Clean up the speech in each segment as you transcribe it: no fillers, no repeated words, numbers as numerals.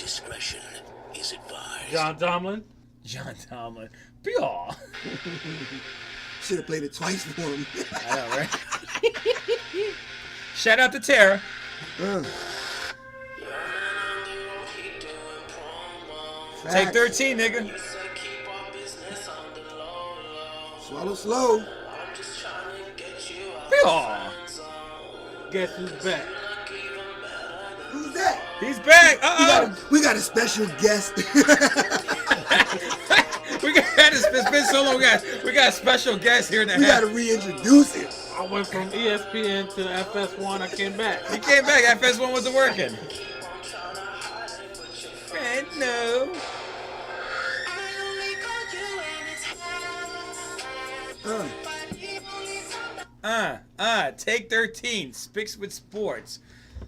Discretion is advised. John Tomlin. Pyaw. Should have played it twice for him. I know, right? Shout out to Tara. Take 13, nigga. Swallow slow. Pyaw. Guess who's back? Who's that? He's back. Uh-oh. We got a special guest. It's been so long, guys. We got a special guest here in the house. We got to reintroduce him. I went from ESPN to FS1. I came back. He came back. FS1 wasn't working. No. Take 13. Speaks with Sports.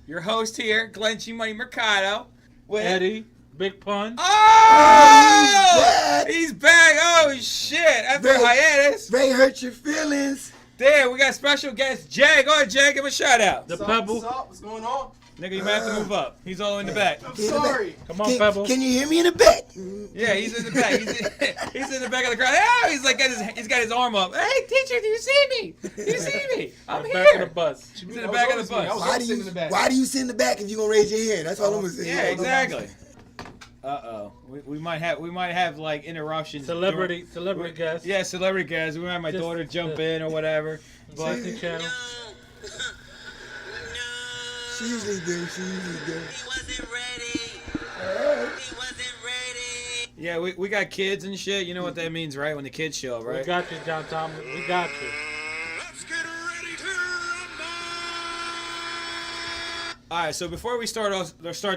Your host here, Glenn G. Money Mercado. With Eddie, Big Pun. Oh! He's back. Oh, shit. After a hiatus. Ray hurt your feelings. Damn, we got special guest Jay. Go ahead, Jay. Give him a shout out. The Pebble. What's going on? Nigga, you might have to move up. He's all in the back. I'm sorry. Come on, Pebble. Can you hear me in the back? Yeah, he's in the back. He's in the back of the crowd. Oh, he's like he's got his arm up. Hey, teacher, do you see me? Do you see me? I'm the here. back of the bus. He's in the back of the bus. Why do you sit in the back if you gonna raise your hand? That's all I'm gonna say. Yeah, exactly. We might have like interruptions. Celebrity guest. Yeah, celebrity guests. We might have my daughter jump in or whatever. But Disney Channel. She usually do. He wasn't ready. yeah, we got kids and shit. You know what that means, right? When the kids show up, right? We got you, John Tomlin. We got you. Let's get ready to rumble. All right, so before we start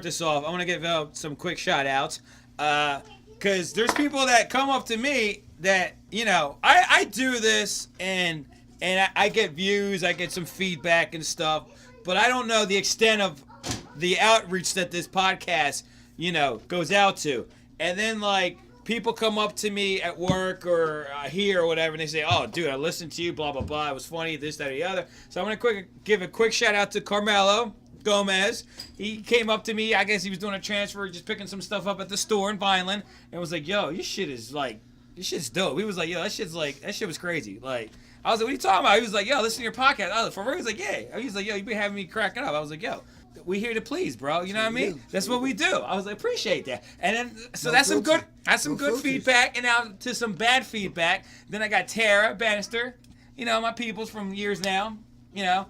this off, I want to give out some quick shout outs. Because there's people that come up to me that, you know, I do this and I get views, I get some feedback and stuff, but I don't know the extent of the outreach that this podcast, you know, goes out to. And then, like, people come up to me at work or here or whatever, and they say, oh, dude, I listened to you, blah, blah, blah. It was funny, this, that, or the other. So I'm going to give a quick shout out to Carmelo Gomez. He came up to me. I guess he was doing a transfer, just picking some stuff up at the store in Vineland, and was like, yo, your shit's dope. He was like, yo, that shit was crazy. Like, I was like, what are you talking about? He was like, yo, listen to your podcast. I was like, for real? He was like, yeah. He was like, yo, you been having me cracking up. I was like, yo, we here to please, bro. You know what I mean? That's what we do. I was like, appreciate that. And then, so that's some good feedback, and now to some bad feedback. Then I got Tara Bannister, you know, my peoples from years now, you know.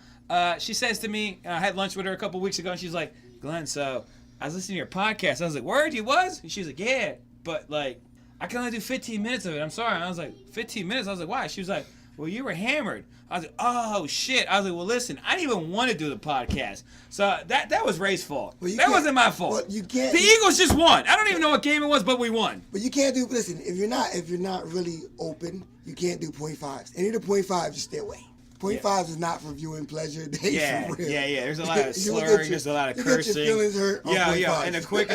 She says to me, I had lunch with her a couple weeks ago, and she's like, Glenn, so I was listening to your podcast. I was like, word, you was? And she's like, yeah, but like, I can only do 15 minutes of it. I'm sorry. And I was like, 15 minutes? I was like, why? She was like, well, you were hammered. I was like, oh, shit. I was like, well, listen, I didn't even want to do the podcast. So that was Ray's fault. Well, that wasn't my fault. Well, you can't. The Eagles just won. I don't even know what game it was, but we won. But you can't do. Listen, if you're not really open, you can't do .5s. Any of the .5s, just stay away. .5s is not for viewing pleasure. Yeah. There's a lot of slurring. There's a lot of cursing. Get your feelings hurt. Yeah. And a quick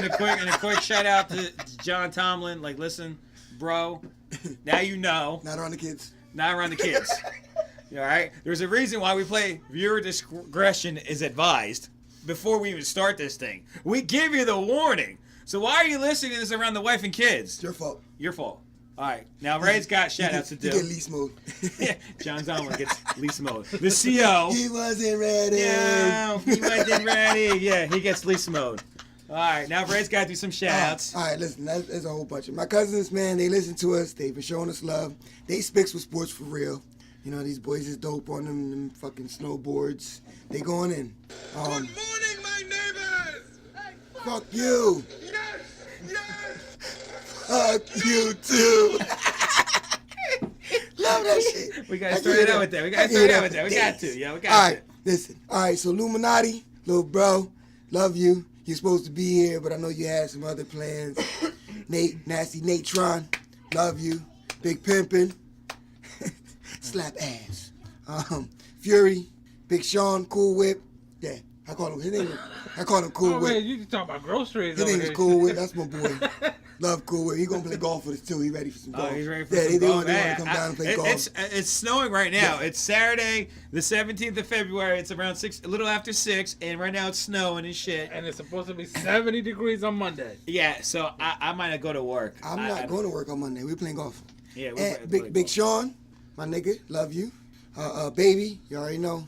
shout out to John Tomlin. Like, listen, bro. Now you know. Not around the kids. Not around the kids. All right. There's a reason why we play viewer discretion is advised before we even start this thing. We give you the warning. So why are you listening to this around the wife and kids? It's your fault. Your fault. All right. Now Ray's got shout outs to do. You get lease mode. John Tomlin gets lease mode. The CO. He wasn't ready. Yeah, he wasn't ready. Yeah, he gets lease mode. All right. Now Ray's got to do some shout outs. All right. Listen, there's a whole bunch of my cousins, man. They listen to us. They've been showing us love. They speaks with sports for real. You know, these boys is dope on them fucking snowboards. They going in. Good morning, my neighbors. Fuck you. Yes. Fuck you too. Love that shit. We gotta start it out with that. We got to. Yeah, we got to. All right, listen. All right, so Illuminati, little bro, love you. You're supposed to be here, but I know you had some other plans. Nasty Natron, love you. Big Pimpin', slap ass. Fury, Big Sean, Cool Whip. Yeah, I call him Cool Whip. Whip. Wait, you talking about groceries? His name is Cool Whip. That's my boy. Love cool. He gonna play golf with us too. He ready for some golf. Oh, he's ready for yeah, some they golf. want to come down and play golf. It's snowing right now. Yeah. It's Saturday, the 17th of February. It's around 6, a little after 6, and right now it's snowing and shit. And it's supposed to be 70 degrees on Monday. Yeah, so I might not go to work. I'm not going to work on Monday. We're playing golf. Yeah, And Big Sean, my nigga, love you. Baby, you already know.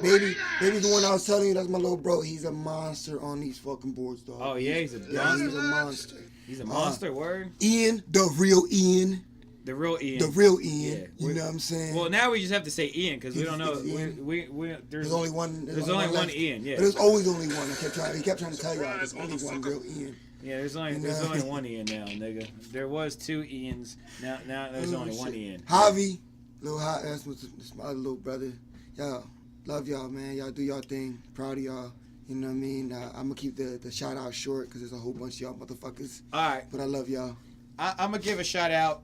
Baby's the one I was telling you. That's my little bro. He's a monster on these fucking boards, dog. Oh yeah, he's a monster. He's a monster. Word. Ian, the real Ian. The real Ian. The real Ian. Yeah, you know what I'm saying? Well, now we just have to say Ian because we don't know. There's only one. There's only one Ian. Yeah. But there's always only one. He kept trying to tell y'all there's only one real Ian. Yeah, there's only one Ian now, nigga. There was 2 Ians. Now there's only one Ian. Javi, that's my other little brother. Y'all, love y'all, man. Y'all do y'all thing. Proud of y'all. You know what I mean? I'm gonna keep the shout out short because there's a whole bunch of y'all motherfuckers. All right. But I love y'all. I'm gonna give a shout out.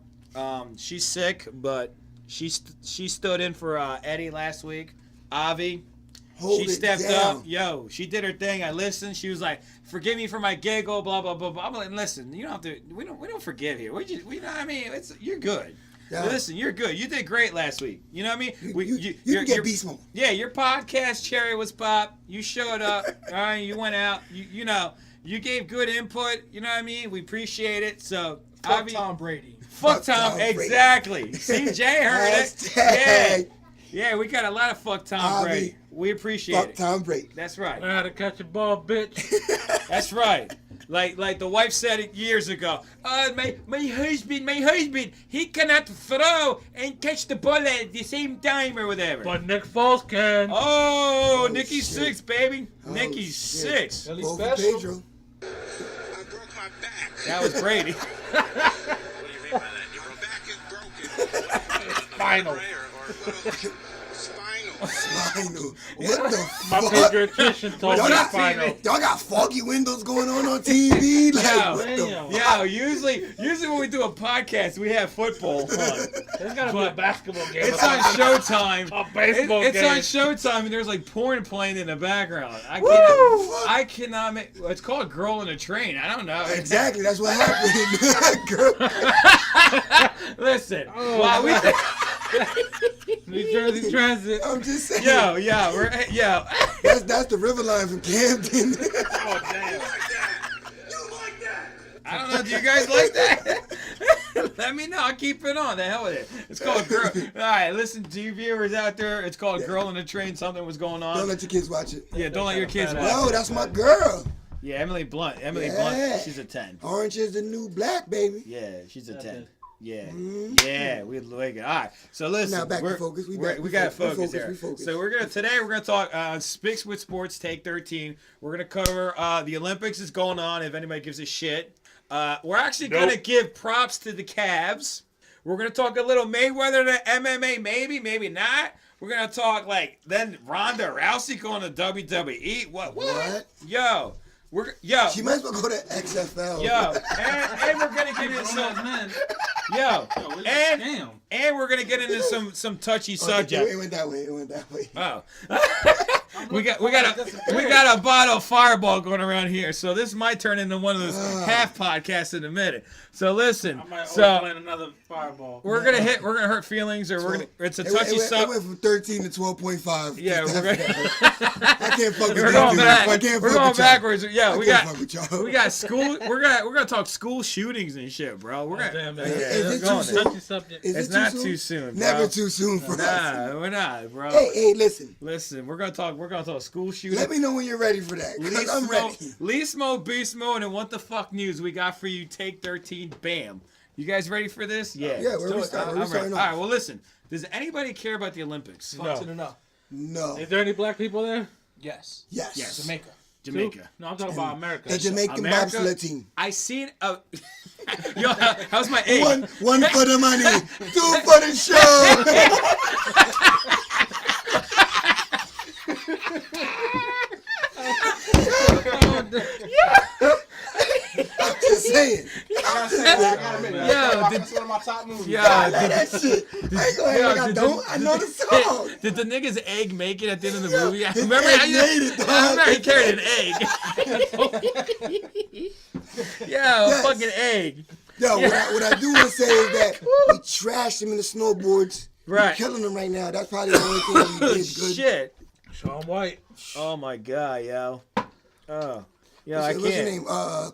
She's sick, but she stood in for Eddie last week. Avi. She stepped up. Yo, she did her thing. I listened. She was like, "Forgive me for my giggle." Blah blah blah blah. I'm like, listen, you don't have to. We don't forgive here. We know what I mean. You're good. Yeah. Listen, you're good. You did great last week. You know what I mean? You can get beast mode. Yeah, your podcast cherry was pop. You showed up. All right, you went out. You know, you gave good input. You know what I mean? We appreciate it. So, fuck Tom Brady. Fuck Tom. Exactly. CJ heard it. Yeah, we got a lot of fuck Tom Brady. We appreciate it. Fuck Tom Brady. That's right. Learn how to catch a ball, bitch. That's right. Like the wife said it years ago. My husband, he cannot throw and catch the ball at the same time or whatever. But Nick Foles can. Oh, Nicky's 6, baby. Nicky's 6. Really Go for special. Pedro. I broke my back. That was Brady. What do you mean by that? Your back is broken. Spinal. Spinal. What the My fuck? pediatrician told Y'all me got, spinal. y'all got foggy windows going on TV? Like, what the Yo, usually when we do a podcast, we have football on. There's gotta be a basketball game. It's on Showtime. A baseball It's game. on Showtime, and the's like porn playing in the background. I cannot make. It's called Girl in a Train. I don't know. Exactly, that's what happened. Girl. Listen, Oh, New Jersey Transit. I'm just saying. Yo. That's the river line from Camden. Oh, damn. You like that? I don't know. Do you guys like that? Let me know. I'll keep it on. The hell with it. It's called Girl. All right, listen to you viewers out there. It's called Girl in a Train. Something was going on. Don't let your kids watch it. Yeah, don't let your kids watch No, it. that's my girl. Yeah, Emily Blunt. Yeah. She's a 10. Orange is the new black, baby. Yeah, she's a 10. Yeah, Mhm. yeah, we like it. All right, so listen, Now back to focus. We got focus here. We focus. So today we're gonna talk SWS Sports Take 13. We're gonna cover the Olympics is going on. If anybody gives a shit, we're actually gonna give props to the Cavs. We're gonna talk a little Mayweather to MMA, maybe not. We're gonna talk then Ronda Rousey going to WWE. What? Yo. She might as well go to XFL. And we're gonna get into some and we're gonna get into some touchy subject. It went that way. Oh, we got a bottle of Fireball going around here, so this might turn into one of those half podcasts in a minute. So listen, I might plan another Fireball. we're gonna hurt feelings, or it's a touchy subject. It went from 13 to 12.5. Yeah, I can't fuck with we're going back. We're going backwards. Yeah, we got school. We're gonna talk school shootings and shit, bro. We're gonna. Damn, man. Is it too soon? Touchy subject. It's not too soon. Bro. Never too soon for us. Nah, we're not, bro. Hey, listen. We're gonna talk school shootings. Let me know when you're ready for that, because I'm ready. Leesmo, Beast Mode, and what the fuck news we got for you? Take 13, bam. You guys ready for this? Yeah. Yeah, where we starting off? All right. Well, listen. Does anybody care about the Olympics? No. Is there any black people there? Yes. Yes. Jamaica. No, I'm talking about America. The Jamaican bobsled team. I seen a. Yo, how's my A? One for the money, 2 for the show. I'm just saying. That's one of my top movies. Yeah, That shit. I ain't gonna act like I don't. I know the song. Did the nigga's egg make it at the end of the movie? I his remember egg how you, made it, dog. I remember he carried an egg. Yeah, a fucking egg. Yo, what I do want to say is that we trashed him in the snowboards. Right. We're killing him right now. That's probably the only thing we did good. Shit. Shaun White. Oh my god, yo. Oh. Yeah, I What's her can't. name?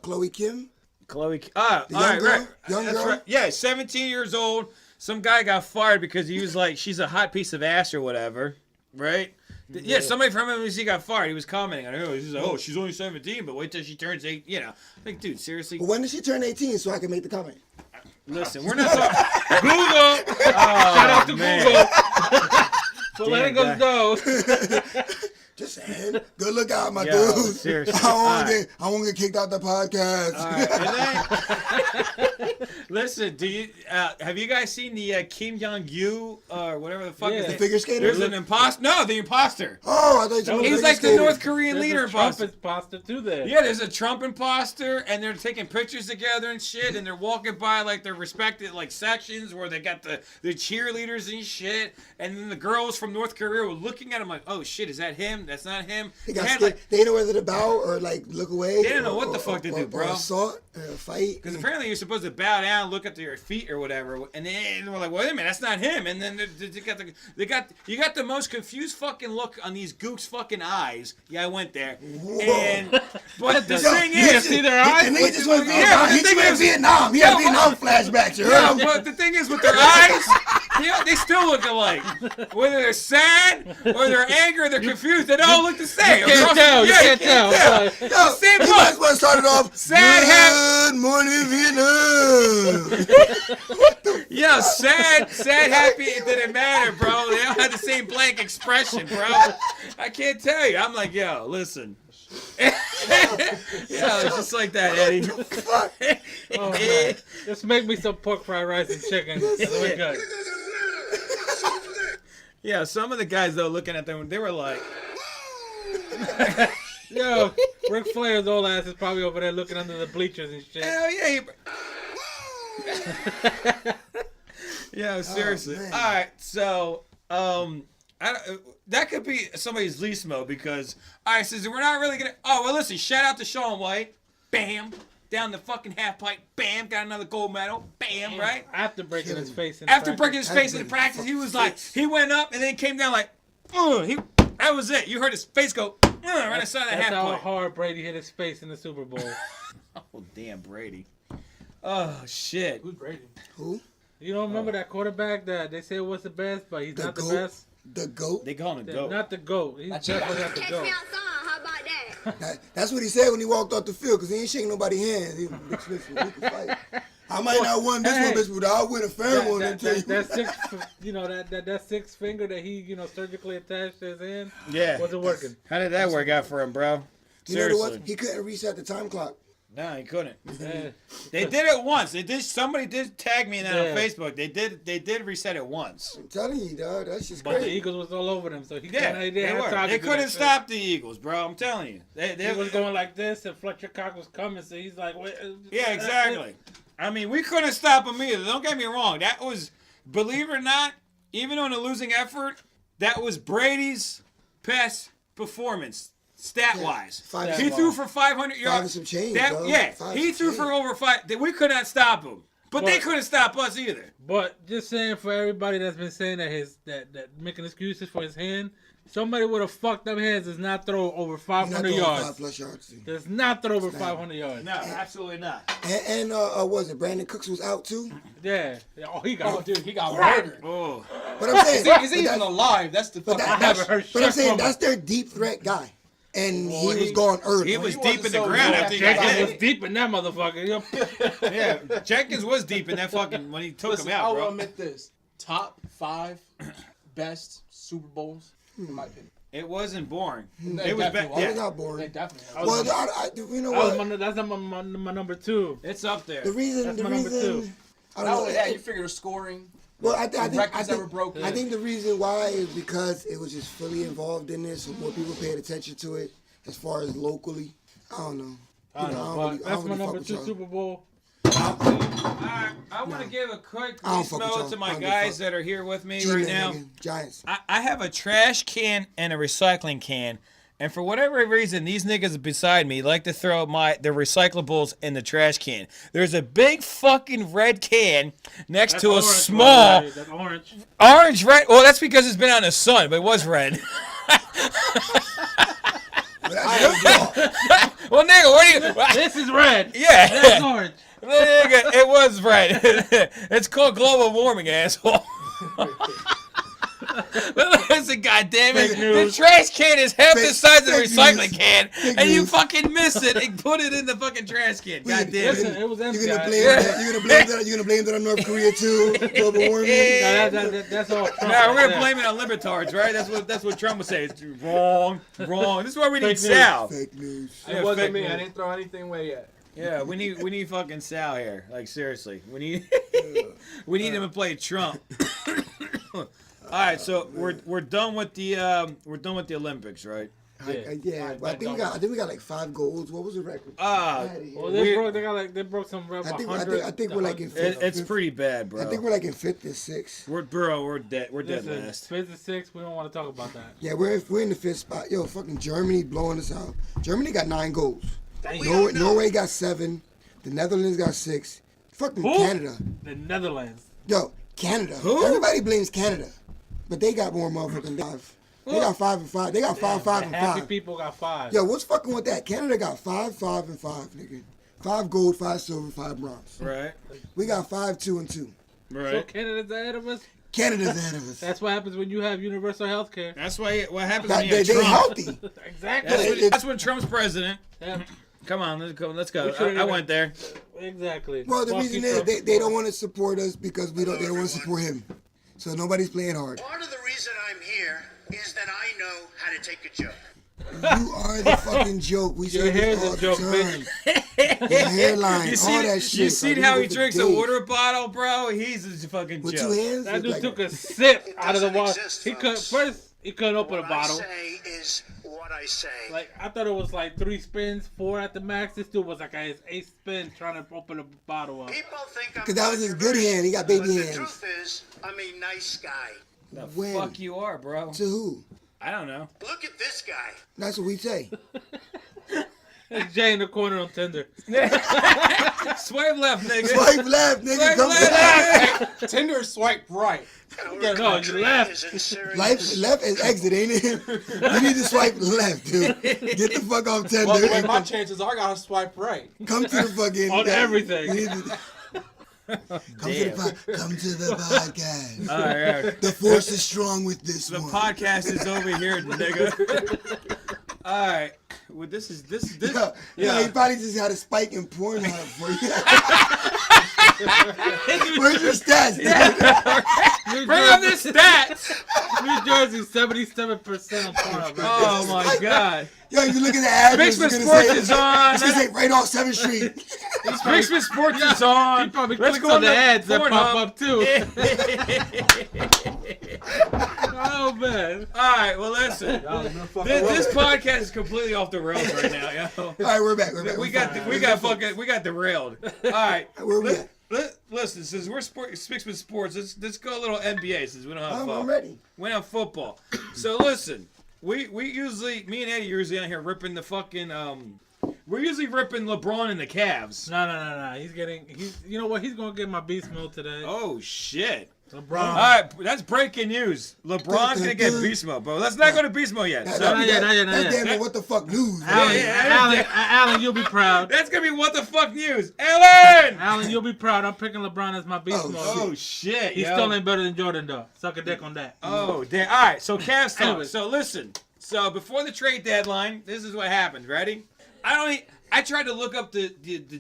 Chloe Kim? Chloe. The All young right, girl? right. Young That's girl? right. Yeah, 17 years old. Some guy got fired because he was like, she's a hot piece of ass or whatever, right? Yeah, somebody from MSC got fired. He was commenting on her. He's like, oh, she's only 17, but wait till she turns 8. You know, like, dude, seriously. But when did she turn 18 so I can make the comment? Listen, we're not talking. Google. Shout out to Google. So let it go. Just saying. Good look out, my Yo, dude. seriously. I won't get kicked out the podcast. All right, and then, listen, do you have you guys seen the Kim Jong-il or whatever the fuck is The it? figure skater? There's an imposter. No, the imposter. Oh, I thought you were He's figure like the skater. North Korean leader There's a Trump imposter. imposter too there. Yeah, there's a Trump imposter, and they're taking pictures together and shit, and they're walking by like their respected like sections where they got the cheerleaders and shit, and then the girls from North Korea were looking at him like, oh shit, is that him? That's not him. They They got had, scared. like, They didn't know whether to bow or like look away. They didn't know what the fuck to do, or bro. assault, fight. because apparently you're supposed to bow down, look at your feet or whatever, and then we're like, wait a minute, that's not him. And then you got the most confused fucking look on these gooks fucking eyes. Yeah, I went there. And but the thing You is, see their eyes? The nigga just went Vietnam. Yeah, He the thing just went is- Vietnam. He had Vietnam flashbacks. You yeah, heard him? but the thing is with their eyes, they still look alike. Whether they're sad or they're angry or they're confused, they all look the same. You can't tell. You can't tell. Yo, Same he look. might as well start it off. Sad, Good morning, Vietnam. Yeah, sad, happy, it didn't matter, bro. They all had the same blank expression, bro. I can't tell you. I'm like, yo, listen. Yeah, it's just like that, Eddie. Oh, man. Just make me some pork fried rice and chicken. We good. Yeah, some of the guys, though, looking at them, they were like, Yo, Ric Flair's old ass is probably over there looking under the bleachers and shit. hell yeah. Yeah, seriously. man. All right, so that could be somebody's least mode because all right, so we're not really gonna. Oh well, listen. Shout out to Shaun White. Bam, down the fucking half pipe. Bam, got another gold medal. Bam, right. After breaking his face in After practice. breaking his face in practice, he was like, he went up and then came down like, that was it. You heard his face go right inside the That's half how pipe. hard Brady hit his face in the Super Bowl. Oh damn, Brady. Oh shit. Who's Brady? Who? You don't remember that quarterback that they said was the best, but he's The not the GOAT? best? The GOAT? They call him a goat. Not the GOAT. He's definitely not the Catch GOAT. me outside. How about that? That's what he said when he walked off the field because he ain't shaking nobody's hands. He was Big Smith, we can fight. I might not win this one, bitch, but I'll win a fair one. Let me tell you. That six finger that he surgically attached to his hand Yeah. wasn't working. How did that work out for him, bro? You know what? Seriously. He couldn't reset the time clock. No, he couldn't. Yeah. They did it once. They did. Somebody did tag me in that Yeah. on Facebook. They did reset it once. I'm telling you, dog. That's just But the crazy. Eagles was all over them, so he Yeah, kinda, they had were. time They to do couldn't that stop the Eagles, bro. I'm telling you. shit. He was going like this, and Fletcher Cox was coming, so he's like, wait. Yeah, exactly. I mean, we couldn't stop them either. Don't get me wrong. That was, believe it or not, even on a losing effort, that was Brady's best performance, stat-wise. Yeah, He threw for 500 Five yards. and some change, That, dog. yeah, Five he and threw change. for over 5. We could not stop him. But they But- couldn't stop us either. But just saying for everybody that's been saying that making excuses for his hand, somebody with a fucked up hands does not throw over He's not 500 throwing yards. 5+ yards. Does not throw over 500 yards. No, absolutely not. And was it Brandon Cooks was out too? Yeah. Oh, he got. Oh, dude, he got murdered. Oh. But I'm saying, Is he even alive? That's the but fucking haven't heard but I'm shit saying from him. that's their deep threat guy, and Well, he was gone early. He was He deep in wasn't the so ground good. after he got Jenkins was hit. deep in that motherfucker. Yeah, Jenkins was deep in that fucking when he took Listen, him I out, will bro. admit this: top 5 best Super Bowls, in my opinion. It wasn't boring. They It was definitely bad. It was Yeah, not They boring. definitely. I Well, was- you know what? That's my number 2. it's up there. The reason, That's my number 2. I Not don't only know. that, you figure the scoring. Well, I records that were broken. I think the reason why is because it was just fully involved in this, so more people paid attention to it. As far as locally, I don't know. You know, I don't really That's my fuck number with 2 y'all. Super Bowl. Alright, I want to give a quick I don't fuck with note y'all. to I my don't give a guys fuck. that are here with me G-Man, right now. nigga. Giants. I have a trash can and a recycling can, and for whatever reason, these niggas beside me like to throw their recyclables in the trash can. There's a big fucking red can next to a orange, small bro. That's orange. orange red. Well, that's because it's been out in the sun, but it was red. But that's your fault. Well, nigga, what do you? This is red. Yeah. That's orange. Nigga, it was red. It's called global warming, asshole. But listen, goddamn it, Fake the news. trash can is half the Fake- size of the fake recycling news. can, Fake and you news. fucking miss it and put it in the fucking trash can. Goddamn Listen, it. it was empty. You're gonna guys. blame that. You're gonna blame that on North Korea too. Global warming. No, that's all Trump. Now we're right gonna there. blame it on libertards, right? That's what Trump would say. It's wrong. This is why we need Fake news. Sal. Fake news. Yeah, It wasn't fake me. news. I didn't throw anything away yet. Yeah, we need fucking Sal here. Like seriously, we need him to play Trump. All right, so we're done with the Olympics, right? Yeah, but I think we got like 5 golds. What was the record? Well, they broke some record. I think we're like in fifth. It's pretty bad, bro. I think we're like in 5th and 6th. We're dead. We're dead last. 5th and 6th. We don't want to talk about that. Yeah, we're in the 5th spot. Yo, fucking Germany blowing us out. Germany got 9 goals. Norway got 7. The Netherlands got 6. Fucking Who? Canada. The Netherlands. Yo, Canada. Who? Everybody blames Canada, but they got more motherfucking 5. They got 5 and 5. They got 5, 5 and Happy 5. people got 5. Yo, what's fucking with that? Canada got 5, 5 and 5, nigga. 5 gold, 5 silver, 5 bronze. Right. We got 5, 2 and 2. So Right. Canada's ahead of us. Canada's ahead of us. That's what happens when you have universal health care. That's why. What happens That- when you they have Trump? healthy. Exactly. That's when Trump's president. Yeah, Come on, let's go. Let's go. We should've I went there. exactly. Well, the Fuck reason you, is Trump. they don't want to support us because they don't want to support him. So nobody's playing hard. Part of the reason I'm here is that I know how to take a joke. You are the fucking joke. We Your say hair's this a all joke, the time. Your hairline, all that shit. You seen Like, how we he go for drinks a days. water bottle, bro? He's a fucking With joke. 2 hands? That dude Like- took a sip It out of the doesn't water. exist, He could folks. first. He couldn't open a What bottle. I say is what I say. Like I thought it was like 3 spins, 4 at the max. This dude was like at his 8th spin trying to open a bottle up. People think I'm 'Cause that was his good hand. He got baby but hands. The truth is, I'm a nice guy. The When? fuck you are, bro? To who? I don't know. Look at this guy. That's what we say. There's Jay in the corner on Tinder. Swipe left, nigga. Swipe left, nigga. Swipe Come left, back. nigga. Tinder swipe right. Yeah, no, you left. Is in serious- Life left is exit, ain't it? You need to swipe left, dude. Get the fuck off Well, the way Tinder. my chances are, I gotta swipe right. Come to the fucking On everything. you need to- Come to the podcast. All right. The force is strong with this The one. podcast is over here, nigga. All right. Well, this. Yeah, he probably just had a spike in Pornhub for you. Where's your stats, dude? Bring up this stats. New Jersey, 77% on Pornhub. Right? Oh my god. Yo, you look at the address. Big It's gonna Sports say, is on. it's gonna say right off 7th Street. Big Sports is on. He probably Let's clicks go on the to ads that pop Pornhub. up too. Oh man. All right. Well, listen. This podcast is completely off the rails right now, yo. All right, we're back. We're back. We got derailed. All right. Where we at? Listen, since we're Spixman Sports, let's go a little NBA since we don't have I'm ready. we don't have football. So listen, we usually, me and Eddie are usually out here ripping the fucking we're usually ripping LeBron and the Cavs. No. You know what? He's gonna get my beast mode today. Oh shit. LeBron. All right, that's breaking news. LeBron's gonna get beast mode, bro. Let's not go to beast mode yet. So, Not yet. That's damn it, what the fuck news, Alan, man. Alan, you'll be proud. that's gonna be what the fuck news, Ellen. Alan, you'll be proud. I'm picking LeBron as my beast Oh, mode. Oh shit, He yo. still ain't better than Jordan though. Suck a dick on that. Oh, damn. All right, so Cavs talk. Anyways. So listen. So before the trade deadline, this is what happened. Ready? I tried to look up the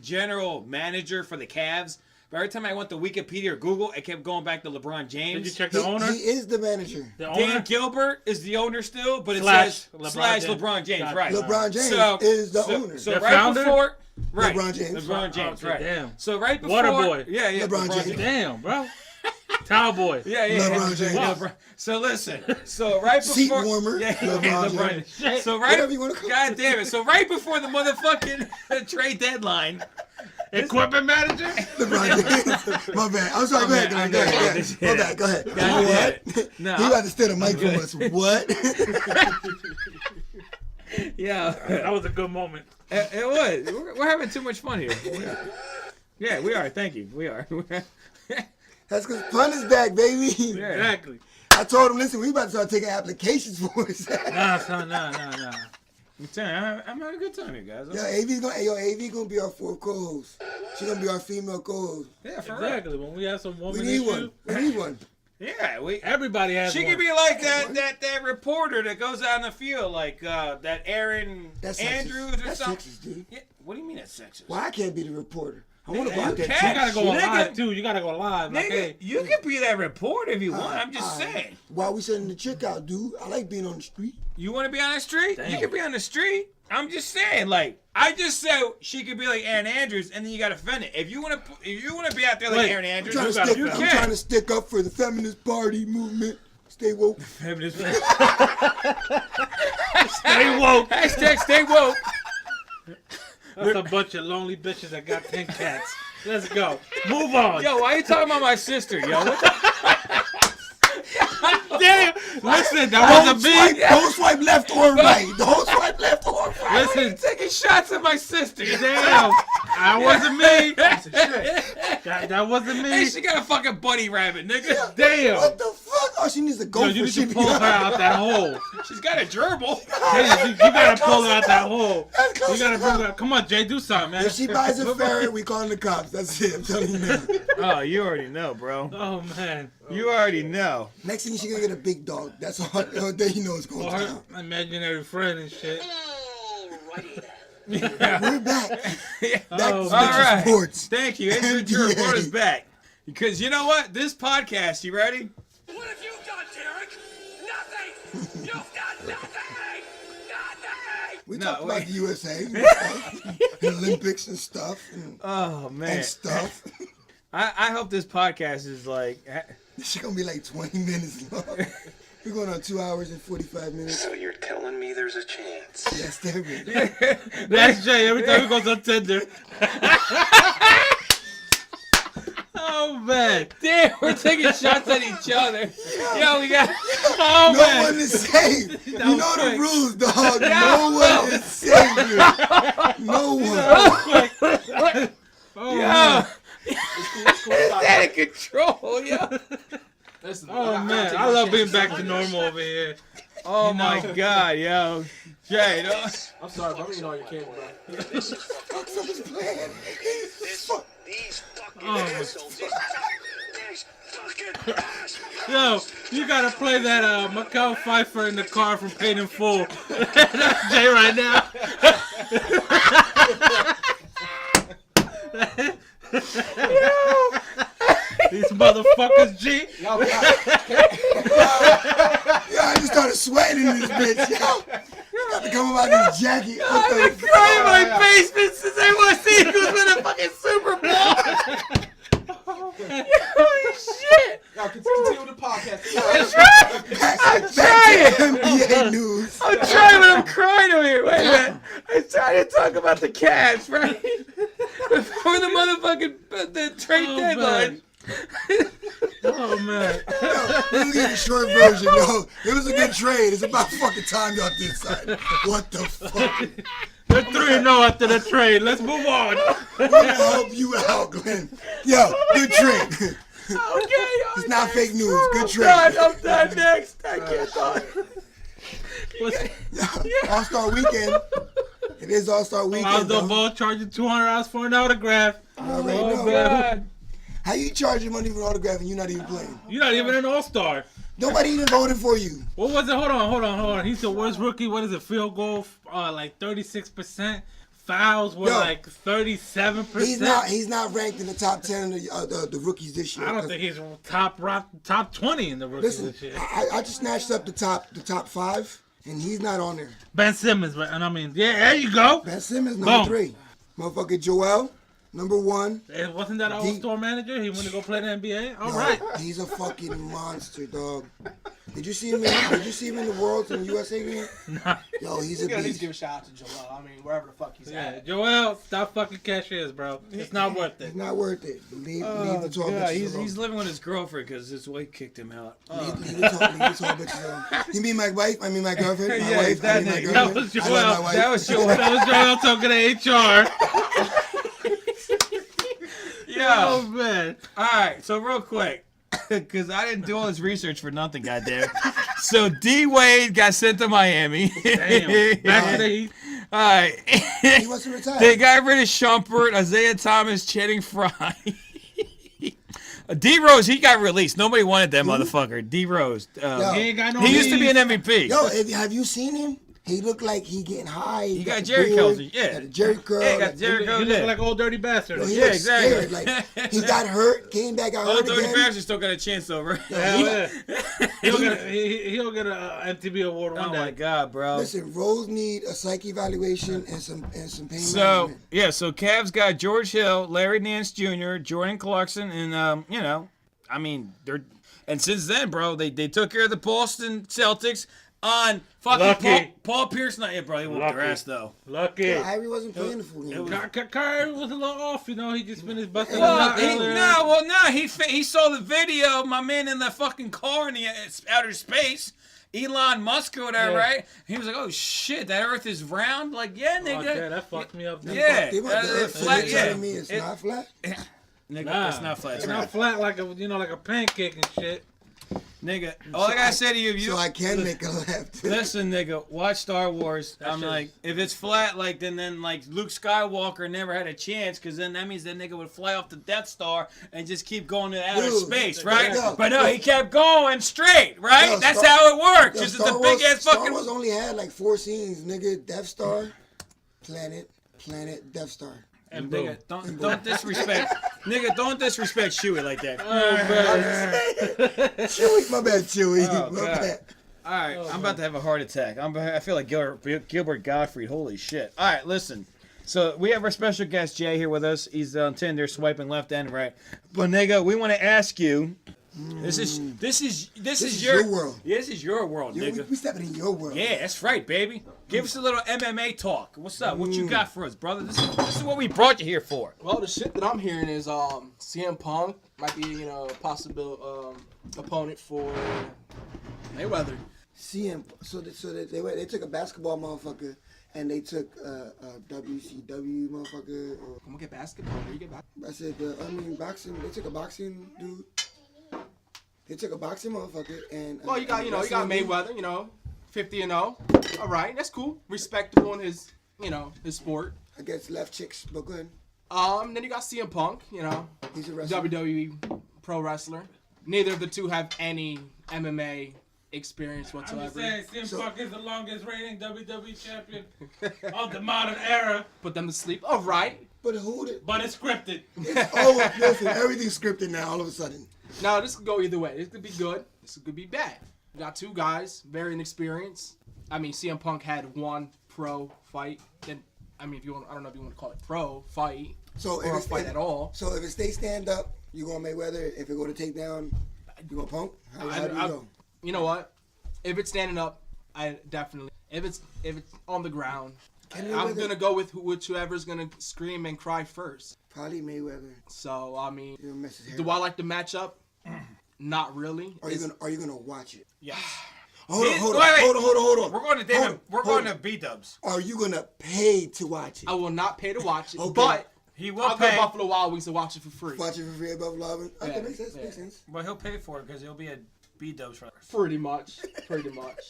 general manager for the Cavs, but every time I went to Wikipedia or Google, it kept going back to LeBron James. Did you check the owner? He is the manager. The Dan owner? Gilbert is the owner still, but it Slash says LeBron slash James. LeBron James, Gotcha. right? LeBron James is the owner. So The right founder? before, right? LeBron James. LeBron James, Oh, right? damn. So right before, Waterboy. Yeah, LeBron James. Damn, bro. Towel boy. Yeah. LeBron James. LeBron. So listen. So right before Seat warmer. Yeah, LeBron So right. Whatever you wanna call it. God damn it. So right before the motherfucking trade deadline, Equipment manager? LeBron James. My bad. I'm sorry. Go ahead. I'm Go good. ahead. My bad. Go ahead. What? No. He about to steal the mic from us. What? Yeah. That was a good moment. It was. We're having too much fun here. Yeah, we are. Thank you. We are. That's because Pun is back, baby. Yeah. Exactly. I told him, listen, we about to start taking applications for us. Nah, son, nah. I'm telling you, I'm having a good time here, guys. AV gonna be our fourth co-host. She gonna be our female co-host. Yeah, for real. Exactly. When we have some woman We need issue, one. We need one. Yeah, everybody has She one. could be like that reporter that goes out in the field, like that Aaron That's Andrews sexist. or That's something. sexist, dude. Yeah, what do you mean that's sexist? Why I can't be the reporter? I want to Nigga, watch you that. can. You gotta go Nigga. live too. You gotta go live. Like, Nigga, hey, you can be that reporter if you want. I'm just saying. Why we sending the chick out, dude? I like being on the street. You want to be on the street? Damn. You can be on the street. I'm just saying, like, I just said she could be like Aaron Andrews, and then you got to defend it. If you want to be out there like Wait, Aaron Andrews, I'm you trying to stick up for the feminist party movement. Stay woke. Feminist. stay woke. Hashtag stay woke. That's a bunch of lonely bitches that got 10 cats. Let's go. Move on. Yo, why you talking about my sister, yo? What the Damn. Listen, that wasn't me. Don't swipe left or right. Don't swipe left or right. Listen, taking shots at my sister? damn. That wasn't me. That wasn't Hey, me. she got a fucking bunny rabbit, nigga. Damn. What the fuck? Oh, she needs to go Yo, for you need she to pull her out that hole. She's got a gerbil. Hey, you gotta pull her out that hole. That's close You gotta enough. bring her. Come on, Jay, do something, man. If she buys a ferret, we calling the cops. That's it. I'm telling you now. Oh, you already know, bro. Oh man. You already know. Next thing she gonna get a big dog. That's all. Then you know it's going Or down. her imaginary friend and shit. Alrighty then. We're back. Back Oh, to all right. sports. Thank you. Adrian NBA. Reporter's back. Because you know what? This podcast, you ready? What have you done, Derek? Nothing! You've done nothing! Nothing! We No, talked about wait. the USA and stuff, and Olympics and stuff and, Oh, man. and stuff. I hope this podcast is like... This shit gonna be like 20 minutes long. We're going on 2 hours and 45 minutes. So you're telling me there's a chance? Yes, there is. That's Jay every time he goes on Tinder. Oh man. Damn, we're taking shots at each other. Yo, we got... Oh No man. one is safe. You know the quick. rules, dog. No one is safe here. No one. Oh, Yo. man. It's cool. Is that in control, yo? Listen, Oh I man. take I my love being chances. back to normal over here. Oh, You my know. God, yo. Jay, I'm sorry, but I'm eating all your candy, bro. This is Fuck someone's playing. these fucking Oh, my- assholes. These fucking assholes. Yo, you gotta play that Macau Pfeiffer in the car from Paid in Full. That's Jay right now. These motherfuckers, G. Y'all, Yo, I just started sweating in this bitch. Yo, you got to come about this jacket. What the I've been crying in my basement since I watched the Eagles win a fucking Super Bowl. Holy shit! y'all continue with the podcast. I'm trying. NBA news. I'm trying, but I'm crying over here. Wait a minute. I'm trying to talk about the Cavs, right? Before the motherfucking the trade Oh, deadline. Oh man. Let me get a short version, yo. It was a good trade. It's about fucking time y'all did something. What the fuck? They're 3-0 after the trade. Let's move on. We're gonna help you out, Glenn. Yo, good trade. Okay, It's not fake news. Good trade. I'm done next. I can't talk. All-Star weekend. It is All-Star weekend, Aldo though. Ball charging $200 for an autograph. I already Oh, know. God. How you charging money for an autograph and you're not even playing? You're not even an all-star. Nobody even voted for you. What was it? Hold on. He's the worst rookie. What is it? Field goal, like 36%. Fouls were Yo. like 37%. He's not ranked in the top 10 of the rookies this year. I don't think he's top 20 in the rookies Listen, this year. I just snatched up the top 5, and he's not on there. Ben Simmons, and I mean, yeah, there you go. Ben Simmons, number Boom. 3. Motherfucker Joel, Number one. Hey, wasn't that our store manager? He went to go play the NBA. All right. He's a fucking monster, dog. Did you see him? Did you see him in the Worlds in the USA game? Nah. Yo, he's a We gotta at least beast. give a shout out to Joel. I mean, wherever the fuck he's Yeah, at. Joel, stop fucking cashiers, bro. It's not worth it. It's not worth it. Leave the tall bitches alone. he's living with his girlfriend because his wife kicked him out. Leave the tall bitches alone. You mean my wife? I mean my girlfriend? My Yeah, wife? I mean my that That girlfriend? was Joel. I love my wife. That was Joel. That was Joel talking to HR. Yeah. Oh, man. All right, so real quick, because I didn't do all this research for nothing, goddamn. So D Wade got sent to Miami. Damn. Back to the Heat. All right. He wants to retire. They got rid of Shumpert, Isaiah Thomas, Channing Frye. D Rose, he got released. Nobody wanted that motherfucker. D Rose. He ain't got no He used to be an leads. MVP. Yo, have you seen him? He looked like he getting high. He got the Jerry beard, Kelsey, yeah. Got the Jerry curl. Yeah, got like- Jerry He Kelsey. look like old dirty bastard. Yo, he Yeah, looks exactly. scared. Like he got hurt, came back, got Oh, hurt Dirty again. Bastard still got a chance over. Hell yeah. He'll get an MTV award one Oh day. my God, bro. Listen, Rose need a psych evaluation and some pain So management. yeah, so Cavs got George Hill, Larry Nance Jr., Jordan Clarkson, and you know, I mean they're and since then, bro, they took care of the Boston Celtics on fucking Lucky. Paul Pierce. Not yet, bro. He whooped their Lucky. ass though. Lucky. Ivory wasn't playing the full game. Kyrie was a little off, you know. He just finished busting Well, his nut earlier. he saw the video of my man in the fucking car in the outer space. Elon Musk or whatever, Yeah. right? He was like, "Oh shit, that Earth is round." Like, yeah, Oh, nigga. yeah, that fucked me up. Yeah. They want the Earth flat, flat, yeah. telling me it's not flat. Nigga, Nah, it's not flat. It's not flat like a like a pancake and shit. Nigga, all I gotta say to you, So I can make a left. listen, nigga, watch Star Wars. I'm shit like, if it's flat, like then like Luke Skywalker never had a chance, because then that means that nigga would fly off the Death Star and just keep going to outer Dude, space, right? yo, But no, he kept going straight, right? Yo, That's Star- how it works. Yo, Just a big ass Star fucking. Wars only had like 4 scenes, nigga. Death Star, planet, Death Star. And nigga, don't disrespect, nigga, don't disrespect Chewie like that. Chewie, my bad, Chewie. Oh, my God. bad. All right, I'm about to have a heart attack. I feel like Gilbert Gottfried. Holy shit! All right, listen. So we have our special guest Jay here with us. He's on Tinder, swiping left and right. But nigga, we want to ask you. This is your world. Yeah, this is your world, Yo, nigga. we stepping in your world. Yeah, that's right, baby. Give us a little MMA talk. What's up? What you got for us, brother? This is what we brought you here for. Well, the shit that I'm hearing is CM Punk might be a possible opponent for Mayweather. CM. So they took a basketball motherfucker and they took a WCW motherfucker. Or, I'm gonna get basketball. Where you get basketball? I said boxing. They took a boxing dude. They took a boxing motherfucker and. Well, you got wrestling dude. Mayweather. 50-0. All right, that's cool. Respectable in his his sport. I guess left chicks, but good. Then you got CM Punk. He's a wrestler. WWE pro wrestler. Neither of the two have any MMA experience I'm whatsoever. just saying, CM Punk is the longest reigning WWE champion of the modern era, Put them to sleep. All right. But who did? but it's scripted. Oh, listen, everything's scripted now. All of a sudden. Now this could go either way. This could be good. This could be bad. We got two guys, very inexperienced. I mean, CM Punk had one pro fight. Then, I mean, I don't know if you want to call it pro fight So or a fight at all. So if it stays stand up, you going Mayweather. If it go to takedown, you going Punk. How do you go? You know what? If it's standing up, I definitely. If it's on the ground, Can I'm Mayweather- gonna go with whoever's gonna scream and cry first. Probably Mayweather. So I mean, You know, mess his hair do up. I like the matchup? Not really. Are you gonna watch it? Yeah. Hold on, Wait, hold wait. on. We're going to David. We're going to B-dubs. Are you gonna pay to watch it? I will not pay to watch it, Okay. but He will I'll go pay. to Buffalo Wild Wings to watch it for free. Watch it for free above loving. Okay, Yeah, makes sense. yeah. Makes sense. Well, he'll pay for it because he'll be a B-dubs for Pretty much.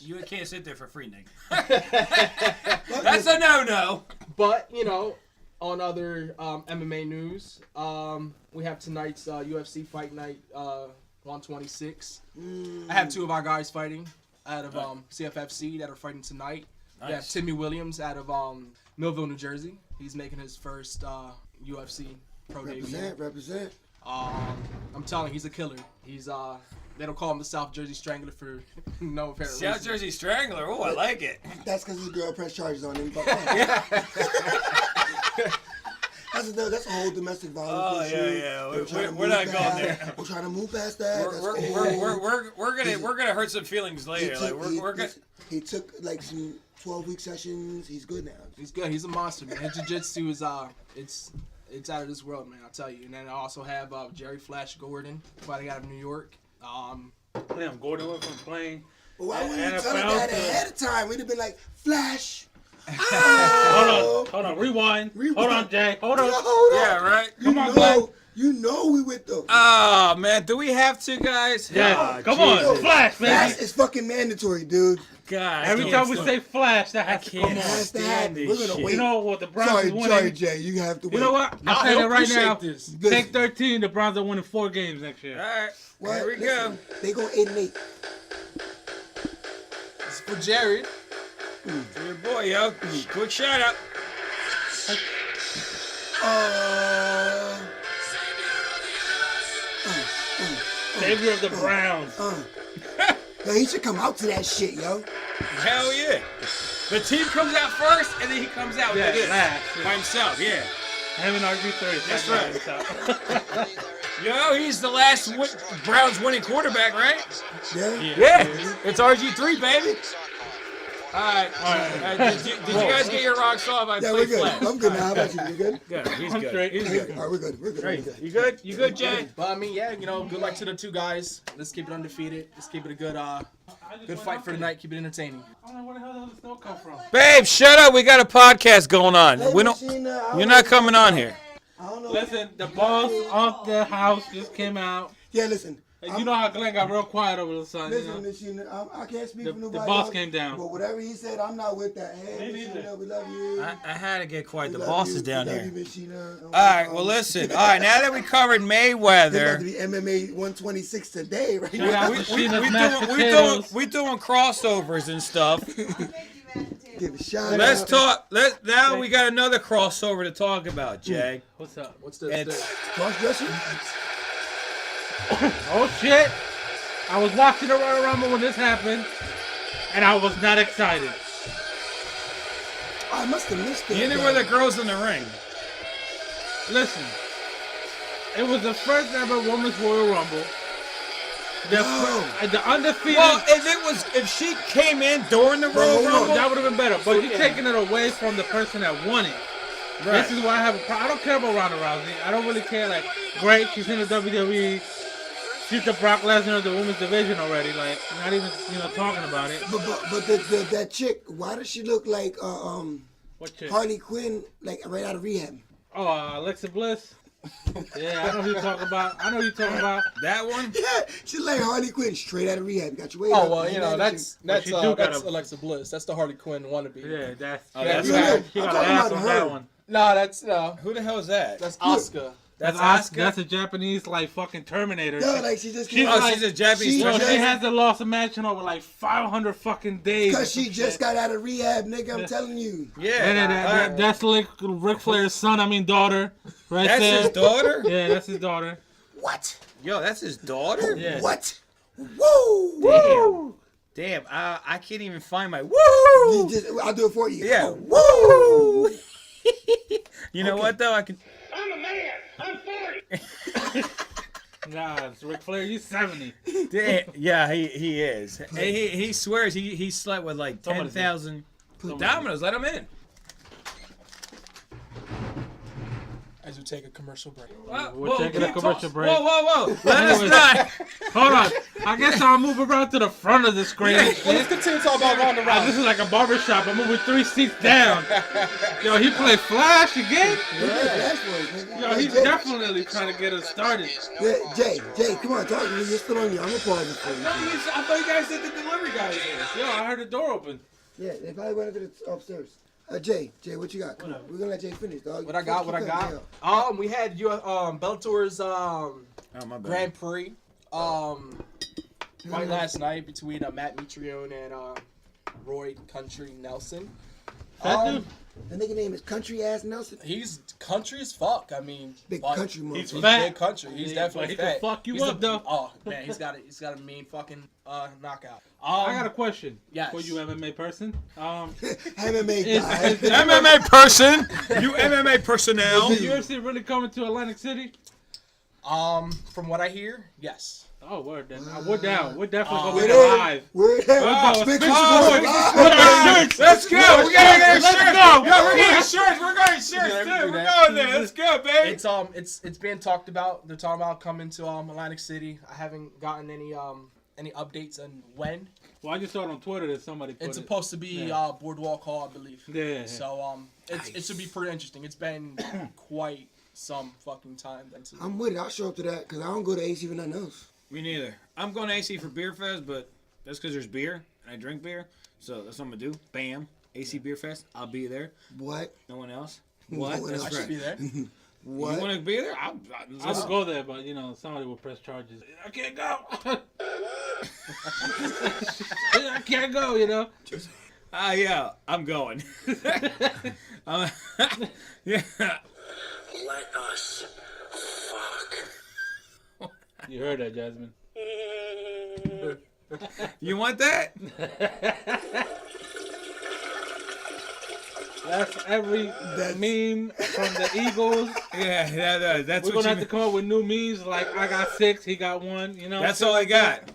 You can't sit there for free, nigga. That's a no-no. But, on other MMA news, we have tonight's UFC Fight Night 126. I have two of our guys fighting out of CFFC that are fighting tonight. We have Nice. Timmy Williams out of Millville, New Jersey. He's making his first UFC pro debut. Represent. I'm telling you, he's a killer. He's they don't call him the South Jersey Strangler for no apparent South reason. Jersey Strangler. Oh, I like it. That's because his girl pressed charges on him. But, That's that's a whole domestic violence Oh issue. yeah. We're trying to We're move not past going that. there. We're trying to move past that. That's old. We're gonna hurt some feelings He later. Like took- we're gonna. he took like some 12-week sessions. He's good now. He's good. He's a monster, man. His jiu-jitsu is it's out of this world, man. I'll tell you. And then I also have Jerry Flash Gordon, fighting out of New York. Damn, Gordon went from playing. But why wouldn't you NFL tell us that to- ahead of time? We'd have been like, Flash. Hold on, rewind. Hold on, Jay. Hold on. Hold on. Yeah, right. Come on, Glenn. You know we with them. Oh man, do we have to, guys? Yeah, Oh, come Jesus. on, Flash, Flash baby. is fucking mandatory, dude. God. Every time we say Flash, that has to come can't It on. has to stand happen. this We're gonna shit. wait. You know what? The Browns Sorry, is winning. sorry, Jay. You have to wait. You know what? Nah, I'm saying he'll it right now. appreciate this. Take 13. The Browns are winning 4 games next year. All right. What? Here we Listen, go. They go 8-8. It's for Jared. For your boy, yo. Quick shout out. Savior of the Browns. Yo, he should come out to that shit, yo. Hell yeah. The team comes out first, and then he comes out Yeah, with this last. by himself. Yeah. Him and RG3. That's right. Yo, he's the last Browns winning quarterback, right? Yeah. Yeah. It's RG3, baby. All right. Did you guys get your rocks off? I Yeah, we're played good. flat. I'm good now. How about you? You good? Good. He's I'm good. straight. He's good. All right, we're good. We're good. We're good. You good? You good, Jay? But I mean, yeah, you know, good luck to the two guys. Let's keep it undefeated. Let's keep it a good fight for the night. Keep it entertaining. I don't know where the hell the snow come from. Babe, shut up. We got a podcast going on. Hey, We don't. Machina, I You're don't not know- coming on here. I don't know. Listen, the boss of the house just came out. Yeah, listen. And you know how Glenn got real quiet over the sun, you Listen, know? Machina, I can't speak The for nobody boss else, came down. But whatever he said, I'm not with that. Hey, Me neither. Machina, we love you. I had to get quiet. We The love boss you. is down We love here. you, Machina. All right. Well, listen. All right. Now that we covered It's about to Mayweather, be MMA 126 today, right? Shout out we to Sheena's mashed doing potatoes. we doing crossovers and stuff. Give a shout Let's out. talk. Now we got another crossover to talk about, Jay. What's up? What's the It's Cross-dressing? Oh, shit. I was watching the Royal Rumble when this happened, and I was not excited. I must have missed it. neither were the girls in the ring. Listen, it was the first ever Women's Royal Rumble. The undefeated. Well, if she came in during the Royal hold on. Rumble, that would have been better. But you're taking it away from the person that won it. right. This is why I have a problem. I don't care about Ronda Rousey. I don't really care. Like, great, she's in the WWE. She's the Brock Lesnar of the women's division already. Like, not even talking about it. But that chick, why does she look like What chick? Harley Quinn, like right out of rehab? Oh, Alexa Bliss. Yeah, I know who you're talking about. that one. Yeah, she's like Harley Quinn, straight out of rehab. Got your weight Oh up. well, you know that's she do that's got a- Alexa Bliss. That's the Harley Quinn wannabe. Yeah, that's. that's she right. got I'm an talking ass about on her. that one. No, that's Who the hell is that? that's Asuka. That's Asuka. Asuka. That's a Japanese like fucking Terminator. Yo, like she just She's came Oh, out. like- she's a Japanese. she Yo, woman. she hasn't lost a match in over like 500 fucking days. Because or some she just shit. got out of rehab, nigga. I'm telling you. Yeah. That's Ric Flair's son. I mean daughter, right That's there. his daughter. Yeah, that's his daughter. What? Yo, that's his daughter. Yeah. What? Woo! Damn. Damn. I can't even find my You woo. I'll do it for you. Yeah. Woo! You know what though? I can. I'm a man. I'm 40. Nah, it's Ric Flair. He's 70. Damn. Yeah, he is. And he swears he slept with like Somebody's 10,000 dominoes. Let him in. As we take a commercial break. We're taking a commercial break. Whoa. Let us Anyways. not. Hold on. I guess I'll move around to the front of the screen. Well, let's continue to talk about Ronda This Rousey. is like a barbershop. I'm moving 3 seats down. Yo, he played Flash again? Yo, he's definitely trying to get us started. Yeah, Jay, come on, talk to me. You're still on you. I'm gonna pause it for you. I thought you guys said the delivery guy was here. Yo, I heard the door open. Yeah, they probably went into the upstairs. Jay, what you got? Come on. We're gonna let Jay finish, dog. What I got? We had Bellator's Oh my bad. Grand Prix fight last night between Matt Mitrione and Roy Country Nelson. Fat dude? The nigga name is Country Ass Nelson. He's country as fuck. I mean, Big but country He's motherfucker. fat. big country. He's Yeah, definitely but he can fat. fuck you He's up, though. Oh man, he's got a mean fucking knockout. I got a question Yes. for you, MMA person. MMA Is- guy. is the- MMA person, you MMA personnel. Is the UFC really coming to Atlantic City? From what I hear, yes. Oh, word. Then we're down. We're definitely We're going to be there. live. We're there. Oh, Big big country shirts. live. Let's go. We gotta get Let's shirts. go. Yo, we're getting shirts. We're going shirts Yeah, we too. do We're that. going there. Let's go, baby. It's being talked about. They're talking about coming to Atlantic City. I haven't gotten any updates on when. Well, I just saw it on Twitter that somebody put It's it. supposed to be Boardwalk Hall, I believe. Yeah. So it should be pretty interesting. It's been quite some fucking time. I'm with it. I'll show up to that because I don't go to AC for nothing else. Me neither. I'm going to AC for Beer Fest, but that's because there's beer and I drink beer. So that's what I'm gonna do. Bam. AC Beer Fest. I'll be there. What? No one else. No What? one That's else. I should right. be there. What? You want to be there? I would go there, but somebody will press charges. I can't go. I can't go. Yeah, I'm going. Yeah. Let us fuck. You heard that, Jasmine? You want that? That's every meme from the Eagles. Yeah, that's We're what gonna have you to come up with new memes. Like I got 6, he got 1. That's all I got.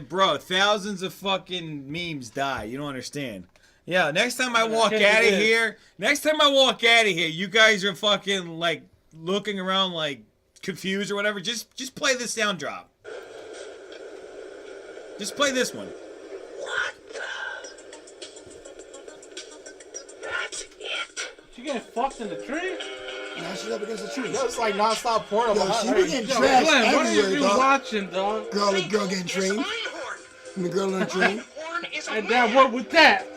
Bro, thousands of fucking memes die. You don't understand. Yeah, next time I walk can't out do of this. here, you guys are fucking like looking around like confused or whatever. Just play this sound drop. Just play this one. What the? That's it. She getting fucked in the tree? Now she's up against the tree. Yo, it's like nonstop porno. Yo, behind she her. be getting Yo, trashed Glenn, what are everywhere, you dog. watching, dog? Girl getting It's trained. my horn. And the girl on the train. Horn is a And man. then what with that?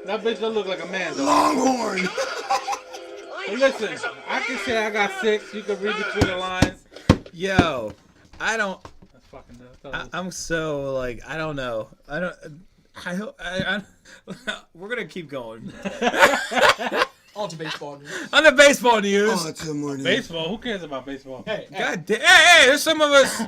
That bitch don't look like a man, though. Longhorn. Hey, listen, I can say I got 6. You can read between the lines. Yo, I don't. That's fucking dumb. I'm so like I don't know. We're gonna keep going On to baseball news. on the baseball news. Oh, till morning. Baseball? Who cares about baseball? Hey, God damn! Hey, there's some of us.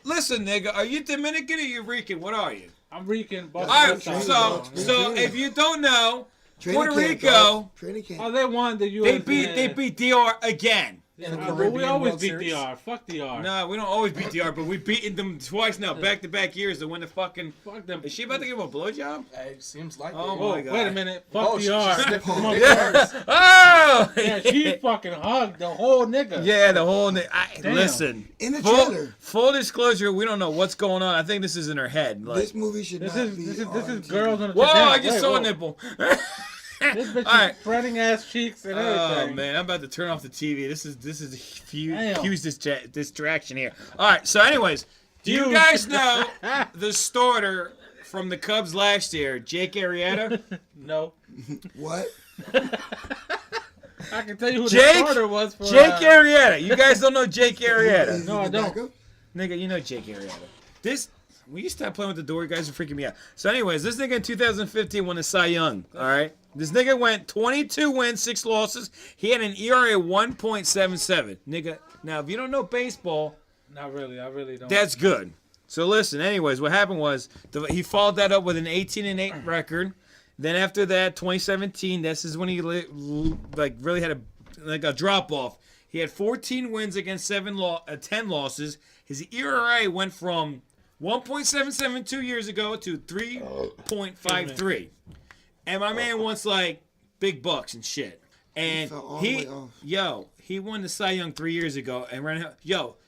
Listen, nigga, are you Dominican or you Rican? What are you? I'm Rican. All right, Training so camp. if you don't know, Training Puerto camp, Rico, dog. Training camp. Oh, they won the U.S. they beat DR again. in the But we Caribbean always World beat Series. DR. Fuck DR. No, we don't always beat DR, but we've beaten them twice now, back-to-back years to win the fucking. Fuck them. Is she about to give him a blowjob? Hey, seems like Oh it. my Whoa, God. wait a minute. Fuck Oh, she DR. sniffed Come it. on, Yeah. Oh! Yeah, she fucking hugged the whole nigga. Yeah, the whole. Damn. Listen. In the trailer. Full disclosure, we don't know what's going on. I think this is in her head. Like, This movie should This not is be this is on this is TV. girls on the whoa! damn, I just wait, saw whoa. a nipple. This bitch All right. is spreading ass cheeks and Oh everything. man, I'm about to turn off the TV. This is a Damn. huge distraction here. All right, so anyways, do you Huge. guys know the starter from the Cubs last year, Jake Arrieta? No. What? I can tell you who the Jake- starter was for Jake Arrieta. You guys don't know Jake Arrieta? Is No, he I the don't. backup? Nigga, you know Jake Arrieta. Will you stop playing with the door? You guys are freaking me out. So anyways, this nigga in 2015 won the Cy Young, all right? This nigga went 22 wins, 6 losses. He had an ERA of 1.77. Nigga, now if you don't know baseball, Not really. I really don't. that's good. So listen, anyways, what happened was he followed that up with an 18-8 record. Then after that, 2017, this is when he really had a drop off. He had 14 wins against 10 losses. His ERA went from 1.77 2 years ago to 3.53. And my man wants like big bucks and shit. And fell all the way off. he won the Cy Young 3 years ago. And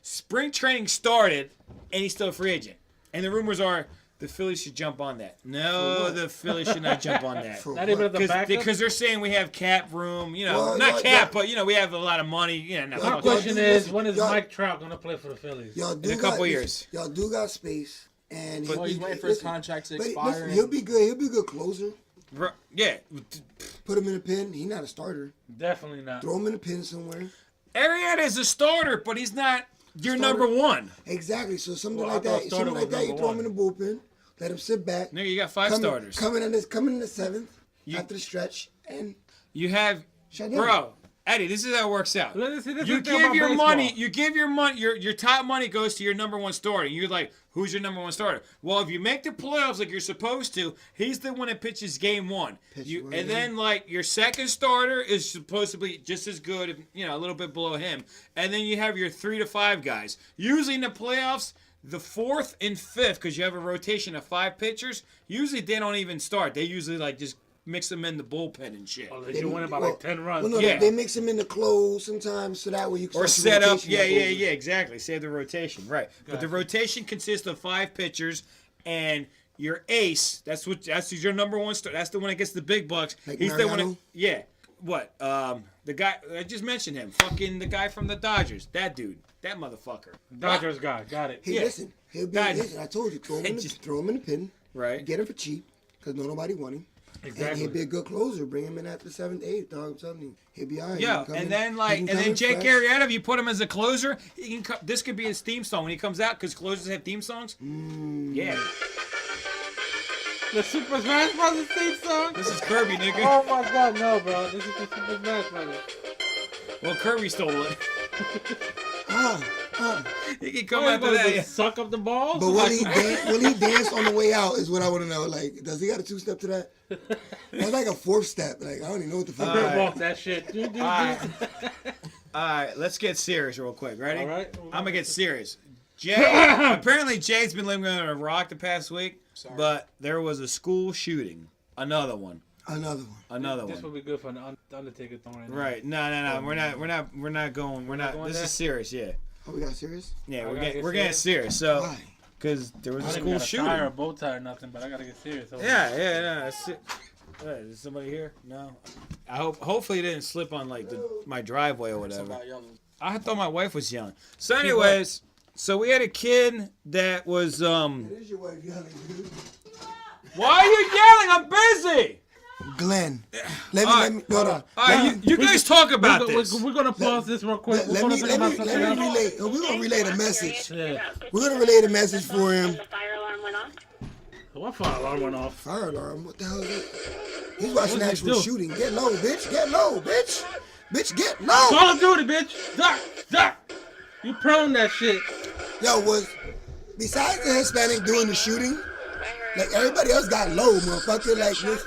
spring training started, and he's still a free agent. And the rumors are the Phillies should jump on that. No, the Phillies should not jump on that. For Not what? even at the backup. Because they're saying we have cap room, Well, not yeah, cap, but we have a lot of money. My Y'all question do is, listen, when is y'all- Mike Trout gonna play for the Phillies? Y'all do a couple got, years. Y'all do got space, and Well, he's waiting for his contract to expire. Listen, he'll be good. He'll be a good closer. Yeah, Put him in a pen. He's not a starter. Definitely not. Throw him in a pen somewhere. Arrieta is a starter, but he's not your Starter. number one. Exactly. So something Well, I like thought that. starter Something like was that. You number throw him in the bullpen. Let him sit back. Nigga, you got 5 starters. Coming in the 7th after the stretch, and You have, Shut down. bro, Eddie. This is how it works out. This is the You thing give about your baseball. money. You give your money. Your top money goes to your number one starter. You're like, who's your number one starter? Well, if you make the playoffs like you're supposed to, he's the one that pitches game one. And then like your second starter is supposed to be just as good, a little bit below him. And then you have your 3 to 5 guys. Usually in the playoffs, the 4th and 5th, because you have a rotation of 5 pitchers. Usually they don't even start. They usually like just mix them in the bullpen and shit. Oh, you win by like 10 runs. Well, no, Yeah. they mix them in the close sometimes, so that way you can Or start the set up, rotation yeah, back over. exactly. Save the rotation, right? But the rotation consists of 5 pitchers, and your ace. That's your number one star. That's the one that gets the big bucks. Like He's the one. Mariano? Yeah. What? The guy I just mentioned him. Fucking the guy from the Dodgers. That dude. That motherfucker. Dodgers guy. Got it. Hey, Yeah. listen, he'll be. God. Listen, I told you, throw him in the pin. Right. Get him for cheap, because nobody want him. Exactly. And he'll be a good closer. Bring him in at the 7th, 8th, dog. I'm telling you, he'll be all right. Yeah, and then Jake Arrieta, if you put him as a closer, he can. This could be his theme song when he comes out, because closers have theme songs. Yeah. The Super Smash Brothers theme song. This is Kirby, nigga. Oh my God, no, bro. This is the Super Smash Brothers. Well, Kirby stole it. He can come What, after you that. gonna Yeah. suck up the balls? But will he dance on the way out is what I want to know. Like, does he got a 2-step to that? That's like a 4th step. Like, I don't even know what the fuck. Bird walk that shit. All right, let's get serious real quick. Ready? All right. I'm gonna get serious. Jay, apparently Jay's been living under a rock the past week, but there was a school shooting. Another one. This would be good for the Undertaker throwing right now. Right. No. We're not going. This there? is serious. Yeah. Oh, we got serious? Yeah. I We're gotta getting get we're getting serious. So, Why? because there was a I didn't school got a shooting. tie or a bow tie or nothing, but I gotta get serious. Yeah. No, that's it. Is somebody here? No. I hopefully it didn't slip on like my driveway or whatever. Somebody yelling. I thought my wife was young. So, anyways, so we had a kid that was It is your wife yelling, dude. Why are you yelling? I'm busy. Glenn, let me hold on. All right, you guys talk about this. We're gonna pause this real quick. Let We're me gonna talk about something else. relay. We're gonna relay the message. Yeah. We're gonna relay the message for him. The fire alarm went off. What fire alarm went off? Fire alarm? What the hell is that? He's watching What's he actual do? shooting. Get low, bitch. Get low, bitch. Bitch, get low. Call of Duty, bitch. Duck. You prone that shit. Yo, besides the Hispanic doing the shooting, like everybody else got low, motherfucker. Like this.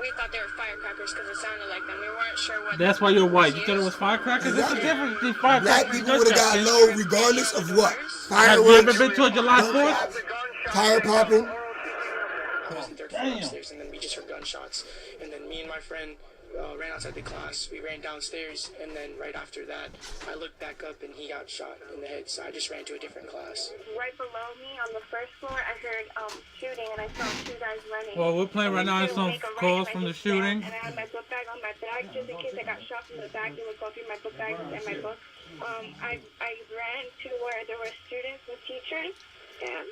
We thought they were firecrackers because it sounded like them. We weren't sure what. That's why you're white. You thought it was firecrackers? There's a difference between firecrackers Black and people would have got gunshots. low regardless of what. Have you ever Fireworks, been to a July 4th? tire popping. I was in third floor upstairs, and then we just heard gunshots. And then me and my friend ran outside the class. We ran downstairs, and then right after that, I looked back up, and he got shot in the head. So I just ran to a different class. Right below me on the first floor, I heard shooting, and I saw 2 guys running. Well, we're playing right now on some calls from the shooting. And I had my book bag on my back just in case I got shot from the back. They would go through my book bag and my book. I ran to where there were students and teachers, and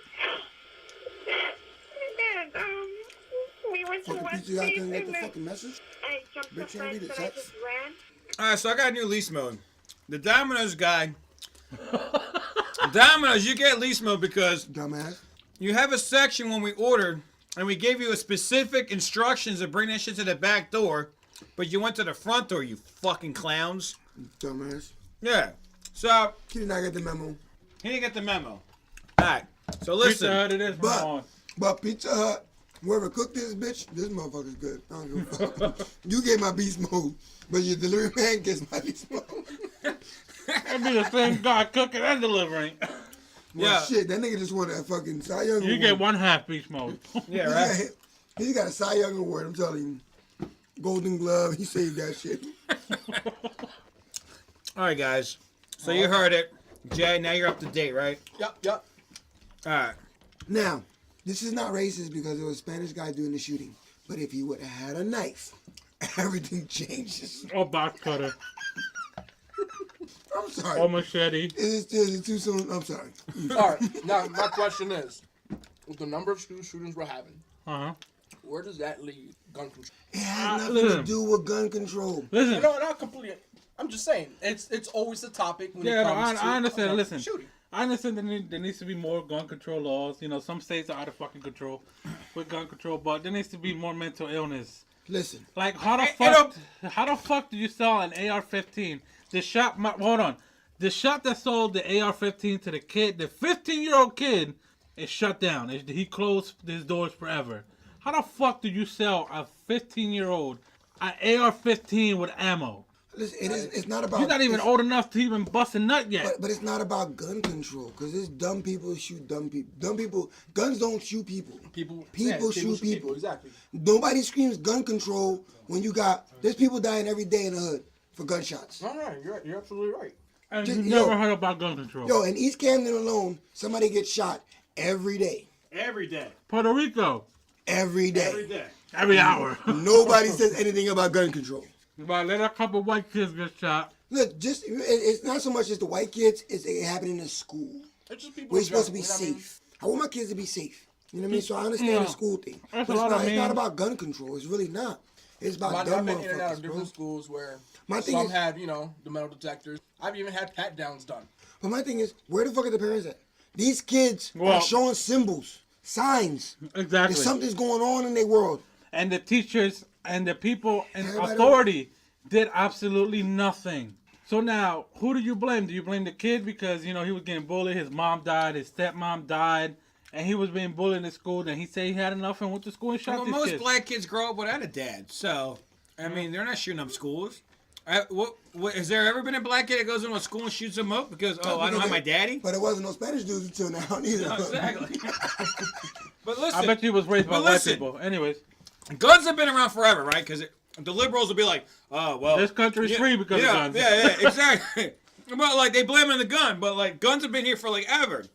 we went to Fucking one pizza, y'all place, couldn't get and the then fucking message? I jumped the Bitch, you ain't read fence, the and I text? just ran. All right, so I got a new lease mode. The Domino's guy. Domino's, you get lease mode because Dumbass. you have a section when we ordered, and we gave you a specific instructions to bring that shit to the back door, but you went to the front door, you fucking clowns. Dumbass. Yeah. So He did not get the memo. he didn't get the memo. All right. So Pizza listen. Hut it is from now on. But Pizza Hut, whoever cooked this bitch, this motherfucker's good. I don't give a fuck. You get my beast mode, but your delivery man gets my beast mode. That'd be the same guy cooking and delivering. Well, Yeah. shit, that nigga just won a fucking Cy Young You award. get one half beast mode. Yeah, right. He got a Cy Young award, I'm telling you. Golden Glove, he saved that shit. All right, guys. So you heard it. Jay, now you're up to date, right? Yep. All right. Now, this is not racist because it was a Spanish guy doing the shooting. But if he would have had a knife, everything changes. Or box cutter. I'm sorry. Or machete. Is it too soon? I'm sorry. All right. Now my question is, with the number of school shootings we're having, Uh-huh. where does that leave gun control? It had nothing listen. to do with gun control. Listen. No, not completely. I'm just saying it's always a topic when Yeah, it no, comes to I understand. Listen, shooting. I understand there needs to be more gun control laws. You know, some states are out of fucking control with gun control, but there needs to be more mental illness Listen. Like, how the fuck do you sell an AR-15? Hold on. The shop that sold the AR-15 to the kid, the 15-year-old kid, is shut down. He closed his doors forever. How the fuck do you sell a 15-year-old an AR-15 with ammo? Listen, it's not about... You're not even old enough to even bust a nut yet. But it's not about gun control, because it's dumb people who shoot dumb people. Dumb people... Guns don't shoot people. People shoot people. Exactly. Nobody screams gun control when you got... There's people dying every day in the hood for gunshots. No, you're absolutely right. And you never heard about gun control. Yo, in East Camden alone, somebody gets shot every day. Every day. Puerto Rico. Every day. Every day. Every hour. Nobody says anything about gun control. But let a couple white kids get shot. Look, it's not so much just the white kids, it's it happening in school. It's just people We're supposed to be you know safe. I want my kids to be safe. You know what I mean? So I understand the school thing. That's But what I it's mean. not about gun control. It's really not. It's about I've dumb been in and out of motherfuckers, different bro. schools where My thing some is- had, the metal detectors. I've even had pat downs done. But my thing is, where the fuck are the parents at? These kids are showing symbols, signs. Exactly. That something's going on in their world. And the teachers and the people in Everybody- authority did absolutely nothing. So now, who do you blame? Do you blame the kid because, he was getting bullied, his mom died, his stepmom died, and he was being bullied in school, then he said he had enough and went to school and shot Well, these most kids? black kids grow up without a dad, so I mean they're not shooting up schools. What has there ever been a black kid that goes into a school and shoots them up because I don't have my daddy? But it wasn't no Spanish dudes until now neither. No, exactly. But listen, I bet he was raised by but white listen. people. Anyways, guns have been around forever, right? Because the liberals will be like, "Oh, well, this country's free because of guns. Yeah, exactly. But like they blame it on the gun, but like guns have been here for like ever.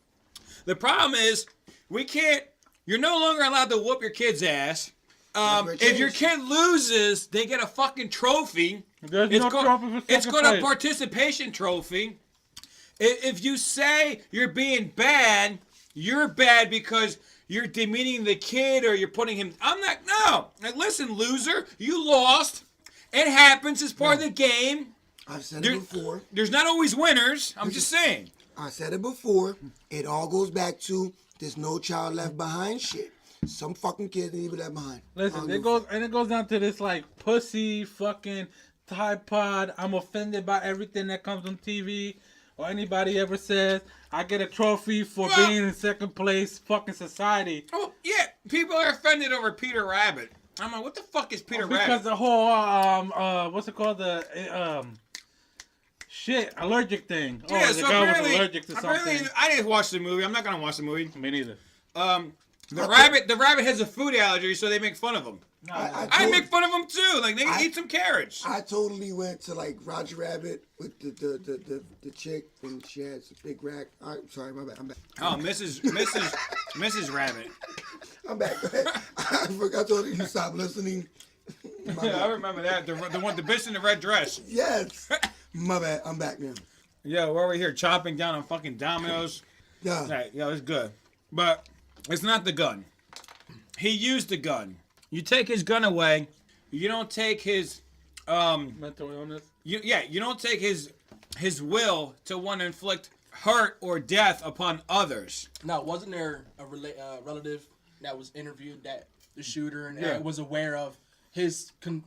The problem is we can't. You're no longer allowed to whoop your kid's ass. If your kid loses, they get a fucking trophy. There's no trophy for It's second called a place. participation trophy. If you say you're being bad, you're bad because you're demeaning the kid or you're putting him. I'm not. No. Like, listen, loser, you lost. It happens. It's part of the game. I've said it before. There's not always winners. I'm just saying. I said it before. It all goes back to there's no child left behind shit. Some fucking kids need to be left behind. Listen, it goes down to this like pussy fucking Tide Pod. I'm offended by everything that comes on TV or anybody ever says. I get a trophy for being in second place. Fucking society. Oh yeah, people are offended over Peter Rabbit. I'm like, what the fuck is Peter Rabbit? Because the whole what's it called, the allergic thing. Oh, Yeah, the so guy was apparently, allergic to something. I didn't watch the movie. I'm not gonna watch the movie. Me neither. The rabbit has a food allergy, so they make fun of him. I make fun of him too. Like, they eat some carrots. I totally went to like Roger Rabbit with the chick and she had some big rack. I'm sorry, my bad. I'm back. Oh, Mrs. Rabbit. I'm back. I forgot. I told you stop listening. My Yeah, I bad. remember that. The one, the bitch in the red dress. Yes. My bad. I'm back now. Yo, we're over here chopping down on fucking dominoes. Yeah. Right, yo, it's good. But it's not the gun. He used the gun. You take his gun away. You don't take his Mental illness. you don't take his will to want to inflict hurt or death upon others. Now, wasn't there a relative that was interviewed that the shooter and was aware of his condition?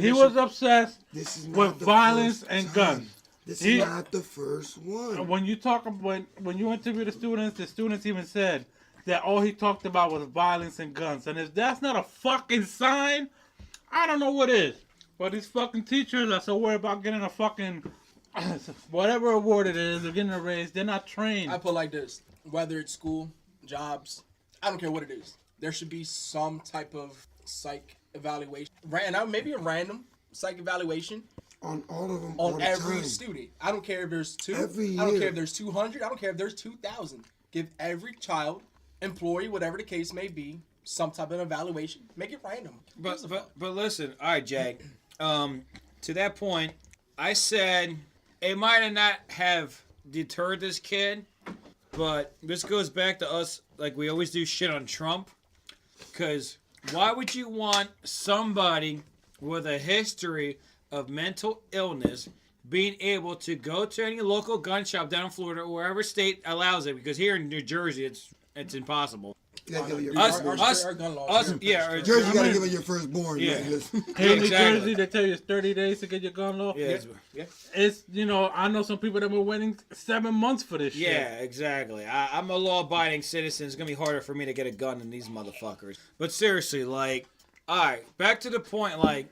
He was obsessed This is not with the violence first and time. guns. This He- is not the first one. When you talk when you interview the students even said that all he talked about was violence and guns. And if that's not a fucking sign, I don't know what is. But these fucking teachers are so worried about getting a fucking whatever award it is, or getting a raise. They're not trained. I put it like this: whether it's school, jobs, I don't care what it is. There should be some type of psych evaluation, maybe a random psych evaluation On all of them. all on the every time. student. I don't care if there's 2. Every I don't year. care if there's 200. I don't care if there's 2,000. Give every child, employee, whatever the case may be, some type of evaluation. Make it random. But listen, all right, Jag. To that point, I said it might not have deterred this kid, but this goes back to us, like we always do shit on Trump. Because why would you want somebody with a history of mental illness being able to go to any local gun shop down in Florida or wherever state allows it? Because here in New Jersey, it's impossible. You gotta give it your Us, firstborn. our gun laws us, here. yeah. Jersey, you gotta mean- give it your firstborn. Yeah. Like this. Here in New Exactly. Jersey, they tell you it's 30 days to get your gun law. Yeah. It's, I know some people that were waiting 7 months for this shit. Yeah, exactly. I'm a law-abiding citizen. It's gonna be harder for me to get a gun than these motherfuckers. But seriously, like, all right, back to the point. Like,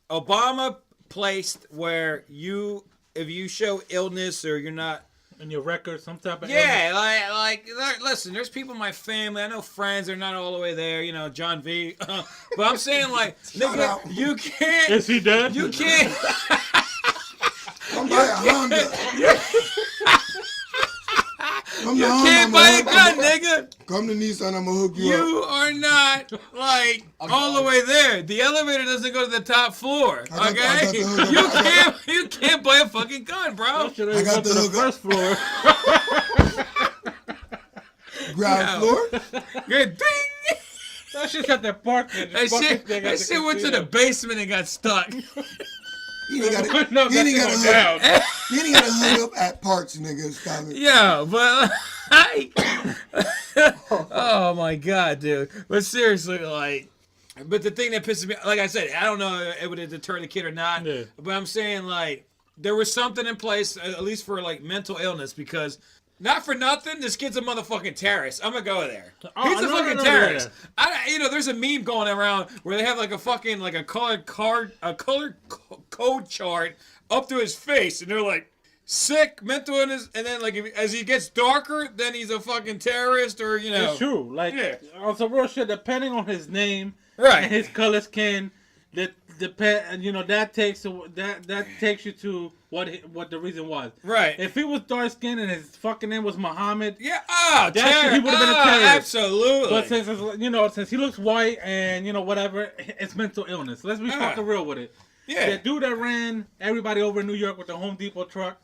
Obama placed where if you show illness or you're not. In your record, some type of Yeah, like, listen, there's people in my family, I know friends, they're not all the way there, John V. But I'm saying, like, nigga, out. you can't. Is he dead? You can't. Come buy a Honda. Come to You Honda, can't I'ma buy a hook- gun, nigga. Come to Nissan, I'm gonna hook you You up. are not, like, all the way there. The elevator doesn't go to the top floor, I got okay? the hook. You can't buy a fucking gun, bro. Should I have got gone to the the hook first floor. Ground floor. Good ding. That shit got that park there. That shit went to the basement and got stuck. You ain't gotta, No, you ain't that gotta shit hook, down. you ain't gotta hook up at parks, nigga. Stop it. Yeah, but oh my god, dude. But seriously, like, but the thing that pisses me, like I said, I don't know if it would have deterred the kid or not. Yeah. But I'm saying, like, there was something in place, at least for like mental illness, because. Not for nothing, this kid's a motherfucking terrorist. I'm gonna go there. Oh, He's a no, no, fucking no, terrorist. yeah. There's a meme going around where they have like a fucking like a colored code chart up to his face, and they're like sick, mental illness, and then like as he gets darker, then he's a fucking terrorist, or It's true. Like, Yeah. on some real shit, depending on his name Right. and his color skin, that takes you to what the reason was. Right. If he was dark skinned and his fucking name was Muhammad, Yeah. That shit, he would've been a Oh, terrorist. absolutely. but since he looks white and whatever, it's mental illness. Let's be fucking real with it. yeah. The dude that ran everybody over in New York with the Home Depot truck,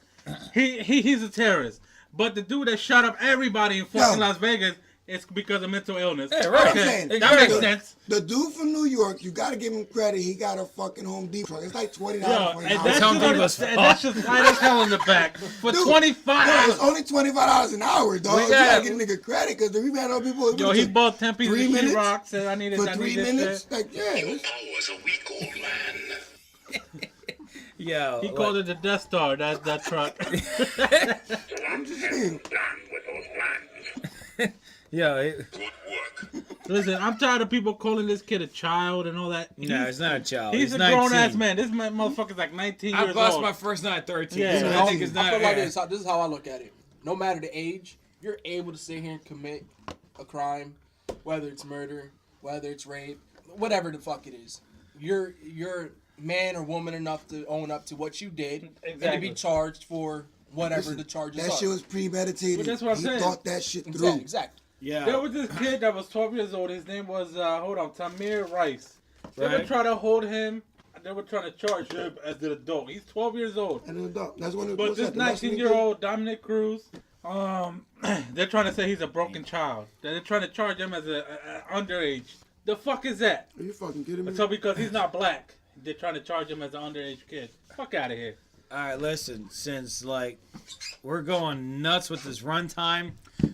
he's a terrorist. But the dude that shot up everybody in fucking Yo. Las Vegas, it's because of mental illness. Yeah, right. I'm saying, That Exactly. makes sense. The dude from New York, you gotta give him credit. He got a fucking Home Depot truck. It's like $20 Yo, for and an that Home hour. Depot's that's just light as hell in the back for Dude, $25. No, it's only $25 an hour, dog. You got- gotta give nigga credit because we had other people. Yo, he bought 10 pieces 3 of minutes sheetrock, said I needed for I 3 need this minutes. shit. Like, yeah, Your power's a weak old man. Yo. He called it the Death Star, that truck. I'm just saying. Done with those plans. Yo. Good work. Listen, I'm tired of people calling this kid a child and all that. No, he's not a child. He's a 19. grown ass man. This motherfucker's like 19 I years bust old. my first night at 13. Yeah. So I think it's not. I feel like yeah. this is how I look at it. No matter the age, you're able to sit here and commit a crime, whether it's murder, whether it's rape, whatever the fuck it is. You're man or woman enough to own up to what you did and to Exactly. be charged for whatever Listen, the charges that are. shit was premeditated. But that's what I'm he saying. thought that shit through. Exactly. Yeah. There was this kid that was 12 years old. His name was, Tamir Rice. They Right. would try to hold him. They were trying to charge him as an adult. He's 12 years old. And an adult. That's one of But what's this that, the wrestling 19-year-old Dominic Cruz, they're trying to say he's a broken child. They're trying to charge him as a underage. The fuck is that? kid? Are you fucking kidding me? So because he's not black, they're trying to charge him as an underage kid. Fuck out of here. All right, listen. Since like we're going nuts with this runtime,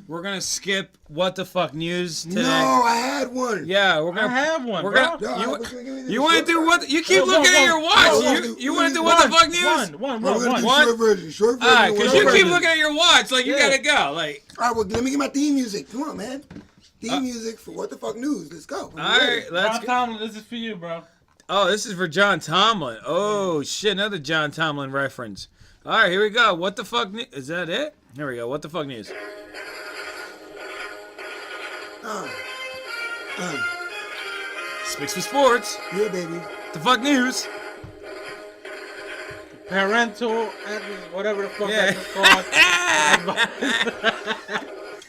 we're gonna skip what the fuck news today. No, I had one. Yeah, we're I gonna. have one, We're bro. gonna. Yo, I You, was gonna give this you want to short do version. what? You keep One, looking at one, your one. watch. No, You want to do what the fuck news? One. No, we're gonna do One. short version. Short version. All right, because one you version. keep looking at your watch like you Yeah. gotta go. Like, All right, well, let me get my theme music. Come on, man. Theme music for What the Fuck News. Let's go. all right, let's. John Go. Tomlin, this is for you, bro. Oh, this is for John Tomlin. Oh shit, another John Tomlin reference. All right, here we go. What the fuck news? Is that it? Here we go. What the fuck news? Speaks for sports. Yeah, baby. The fuck news? Parental, whatever the fuck Yeah. that's called.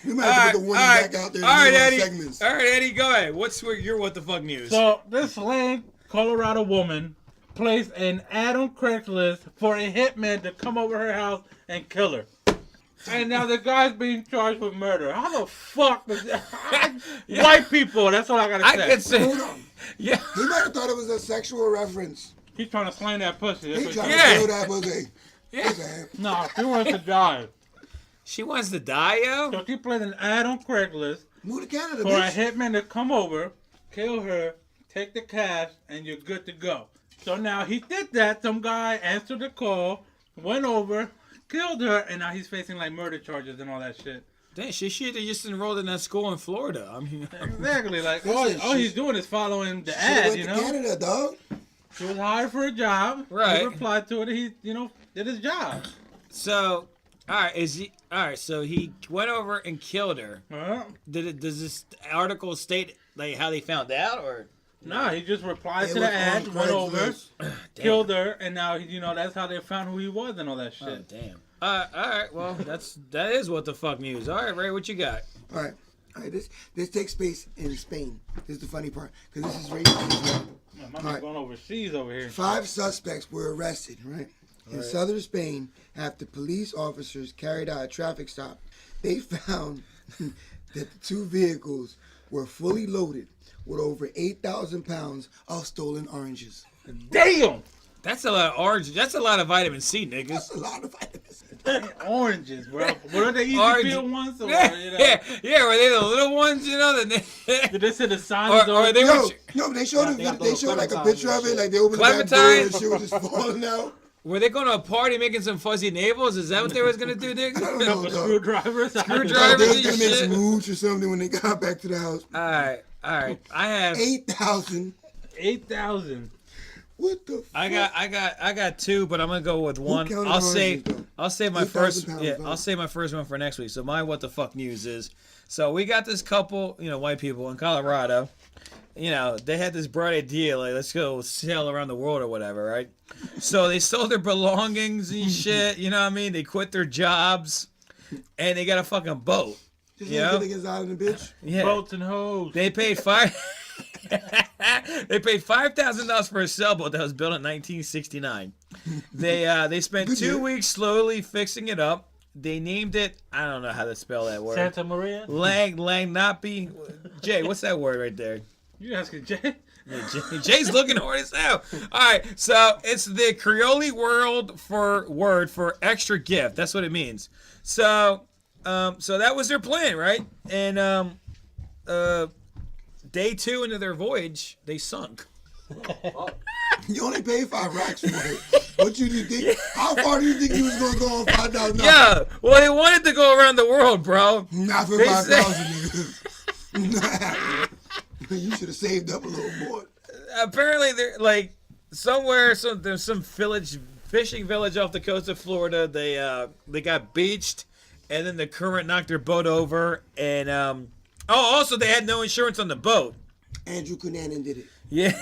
We might have to put the warning back out there in all right, the middle of Eddie. segments. All right, Eddie, go ahead. What's your what the fuck news? So this lame Colorado woman placed an ad on Craigslist for a hitman to come over her house and kill her. And now the guy's being charged with murder. How the fuck does that? White people, that's all I gotta I say. could say, Hold on. yeah, He might have thought it was a sexual reference. He's trying to slang that pussy. He That's tried what Yeah. to kill that pussy. yeah. Listen, No, she wants to die. She wants to die, yo. So she placed an ad on Craigslist Move to Canada, for a bitch. hitman to come over, kill her, take the cash, and you're good to go. So now he did that. Some guy answered the call, went over, killed her, and now he's facing like murder charges and all that shit. Damn, she should have just enrolled in that school in Florida. I mean, Exactly. Like Listen, all he's doing is following the Should've ad. went You to know, Canada, dog. he was hired for a job. Right. He replied to it. He did his job. so, all right, so he went over and killed her. Does this article state like how they found out, or? Nah, he just replied It to was the ad, on went over, Craigslist. killed her, and now that's how they found who he was and all that shit. Oh, damn. All right, well, that is what the fuck news. All right, Ray, what you got? All right. This takes place in Spain. This is the funny part, because this is racist as well. Man, my man going overseas over here. 5 suspects were arrested, right? In southern Spain, after police officers carried out a traffic stop, they found that the 2 vehicles were fully loaded with over 8,000 pounds of stolen oranges. Damn! That's a lot of orange. That's a lot of vitamin C, niggas. That's a lot of vitamins. Oranges, bro. What are they easy Orange- peel ones? Or, Yeah, were they the little ones? Did they say the signs? or they Yo, were? no, they showed they got they showed like a Clementines picture and of it, shit. like they opened the back door Clementines? and shit was just falling out. Were they going to a party making some fuzzy navels? Is that what they was gonna do, I don't nigga? know, The dog. screwdrivers. They Screwdrivers was and gonna make shit. some moves or something when they got back to the house. All right. I have. 8,000. 8,000. What the fuck? I got 2, but I'm gonna go with one. counted I'll save oranges, though? I'll save my 8,000 first. pounds, Yeah, though. I'll save my first one for next week. So my what the fuck news is. So we got this couple, white people in Colorado. They had this bright idea, like let's go sail around the world or whatever, right? So they sold their belongings and shit. You know what I mean? They quit their jobs, and they got a fucking boat. Just Yeah. get against Island, bitch. Yeah. Boats and hoes. They paid $5,000 for a sailboat that was built in 1969. They spent Good 2 year. weeks slowly fixing it up. They named it, I don't know how to spell that word. Santa Maria. Langnapi. Jay, what's that word right there? You asking Jay? Yeah, Jay's looking hard as hell. All right, so it's the Creole word for extra gift. That's what it means. So that was their plan, right? And day 2 into their voyage, they sunk. You only paid $5 for it. What you think? How far do you think you was gonna go on $5,000? Yeah, well, they wanted to go around the world, bro. Not for They 5,000, nigga. You should have saved up a little more. Apparently, they're like somewhere. There's some fishing village off the coast of Florida. They got beached, and then the current knocked their boat over. And also they had no insurance on the boat. Andrew Cunanan did it. Yeah.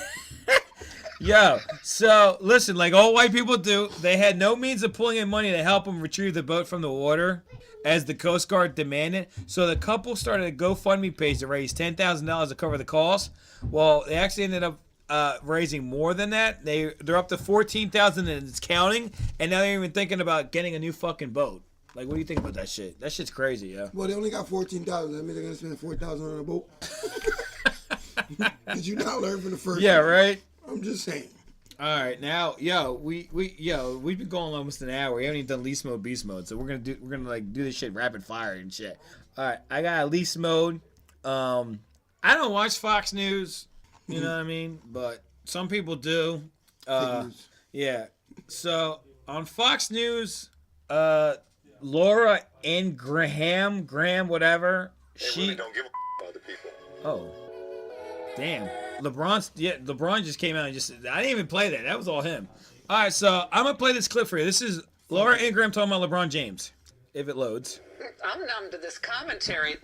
Yo, so listen, like all white people do, they had no means of pulling in money to help them retrieve the boat from the water, as the Coast Guard demanded. So the couple started a GoFundMe page to raise $10,000 to cover the cost. Well, they actually ended up raising more than that. They're up to $14,000 and it's counting, and now they're even thinking about getting a new fucking boat. Like, what do you think about that shit? That shit's crazy, yo. Well, they only got 14,000. That means they're gonna spend 4,000 on a boat. Did you not learn from the first? Yeah, one? right. I'm just saying. All right, now, we've been going almost an hour. We haven't even done least mode, beast mode, so we're gonna like do this shit rapid fire and shit. All right, I got a least mode. I don't watch Fox News, you know what I mean, but some people do. Yeah. So on Fox News, Laura N. Graham, whatever. They really don't give a about the people. Oh. Damn. LeBron just came out and I didn't even play that. That was all him. All right, so I'm going to play this clip for you. This is Laura Ingraham talking about LeBron James, if it loads. I'm numb to this commentary,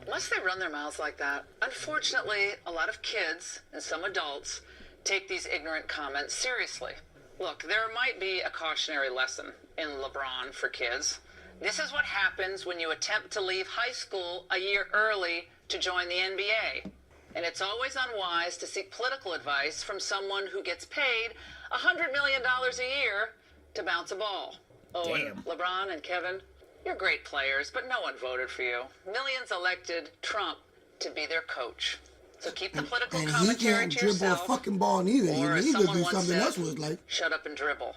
unless they run their mouths like that. Unfortunately, a lot of kids and some adults take these ignorant comments seriously. Look, there might be a cautionary lesson in LeBron for kids. This is what happens when you attempt to leave high school a year early to join the NBA. And it's always unwise to seek political advice from someone who gets paid $100 million a year to bounce a ball. Oh, and LeBron and Kevin, you're great players, but no one voted for you. Millions elected Trump to be their coach. So keep the political And he commentary can't to dribble yourself. a fucking ball neither. Or as He needs to someone do once something said, else with his life. shut up and dribble.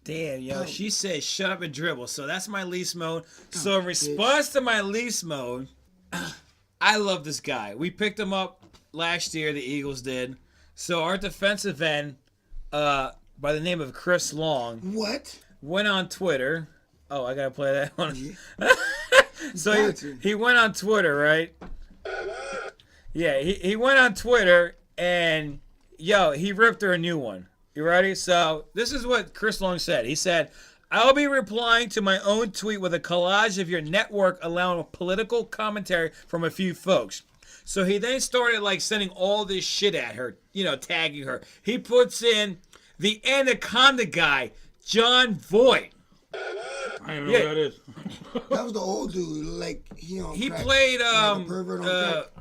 Damn, yo, she said shut up and dribble. So that's my least mode. So in response to my least mode, I love this guy. We picked him up last year. The Eagles did. So our defensive end, by the name of Chris Long, went on Twitter. Oh, I gotta play that one. So he went on Twitter, right? Yeah, he went on Twitter and he ripped her a new one. You ready? So this is what Chris Long said. He said, "I'll be replying to my own tweet with a collage of your network allowing political commentary from a few folks." So he then started like sending all this shit at her, tagging her. He puts in the Anaconda guy, John Voight. I don't know who that is. That was the old dude. Like he played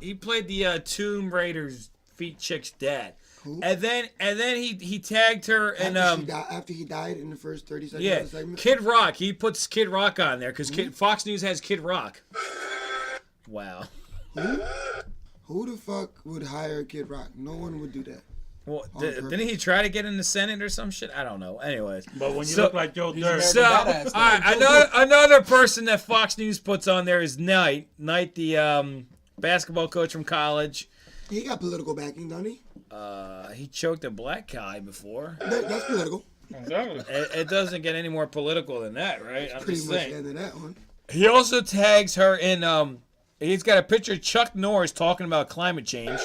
he played the Tomb Raider's feet chick's dad. Who? And then he tagged her and after he died in the first 30 seconds of the segment. Kid Rock. He puts Kid Rock on there because Fox News has Kid Rock. Wow. Who the fuck would hire Kid Rock? No one would do that. Well, didn't he try to get in the Senate or some shit? I don't know. Anyways. But when you look like Joe Dirt. So, all right, another person that Fox News puts on there is Knight. Knight, the basketball coach from college. He got political backing, don't he? He choked a black guy before. That's political. Exactly. It doesn't get any more political than that, right? I'm pretty just much saying. the end of that one. He also tags her in. He's got a picture of Chuck Norris talking about climate change.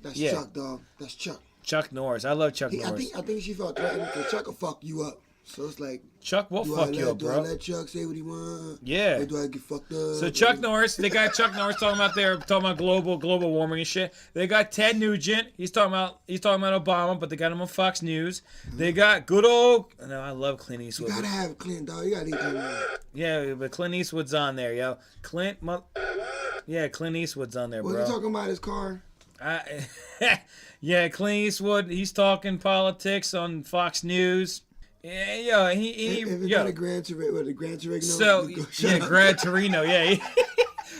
That's Chuck, dog. That's Chuck. Chuck Norris. I love Chuck Norris. I think she felt threatened because Chuck will fuck you up. So it's like, Chuck will fuck you up, bro. Do I let Chuck say what he wants? Yeah. Or do I get fucked up? So Chuck Norris, they got Chuck Norris talking about global warming and shit. They got Ted Nugent. He's talking about Obama, but they got him on Fox News. They got good old. No, I love Clint Eastwood. You gotta have Clint, dog. You gotta leave him alone. Yeah, but Clint Eastwood's on there, yo. Clint Eastwood's on there, bro. Was he talking about his car? Yeah, Clint Eastwood. He's talking politics on Fox News. Yeah, if it's not a Gran Torino. So Gran Torino. Yeah.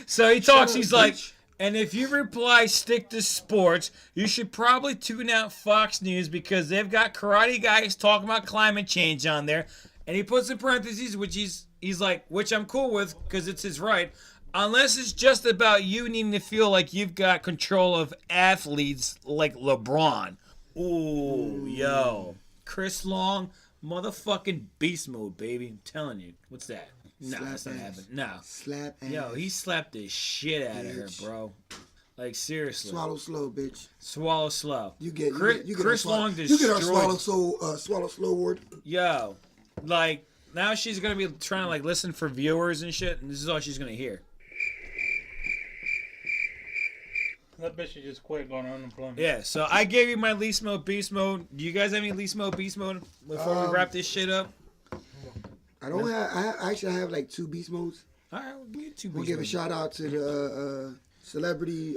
So he talks. He's like, and if you reply stick to sports, you should probably tune out Fox News because they've got karate guys talking about climate change on there. And he puts in parentheses, which he's like, which I'm cool with because it's his right. Unless it's just about you needing to feel like you've got control of athletes like LeBron. Ooh, yo. Chris Long, motherfucking beast mode, baby. I'm telling you. What's that? No, that's not happening. No. Slap ass. Yo, he slapped the shit out of her, bro. Like, seriously. Swallow slow, bitch. Swallow slow. You get Chris Long destroyed. You get our swallow slow award. Yo. Like, now she's going to be trying to, like, listen for viewers and shit, and this is all she's going to hear. That bitch should just quit going on unemployment. Yeah, so I gave you my least mode, beast mode. Do you guys have any least mode, beast mode before we wrap this shit up? I don't have. I have like 2 beast modes. All right, we'll give you 2 beast modes. We'll give a shout out to the celebrity.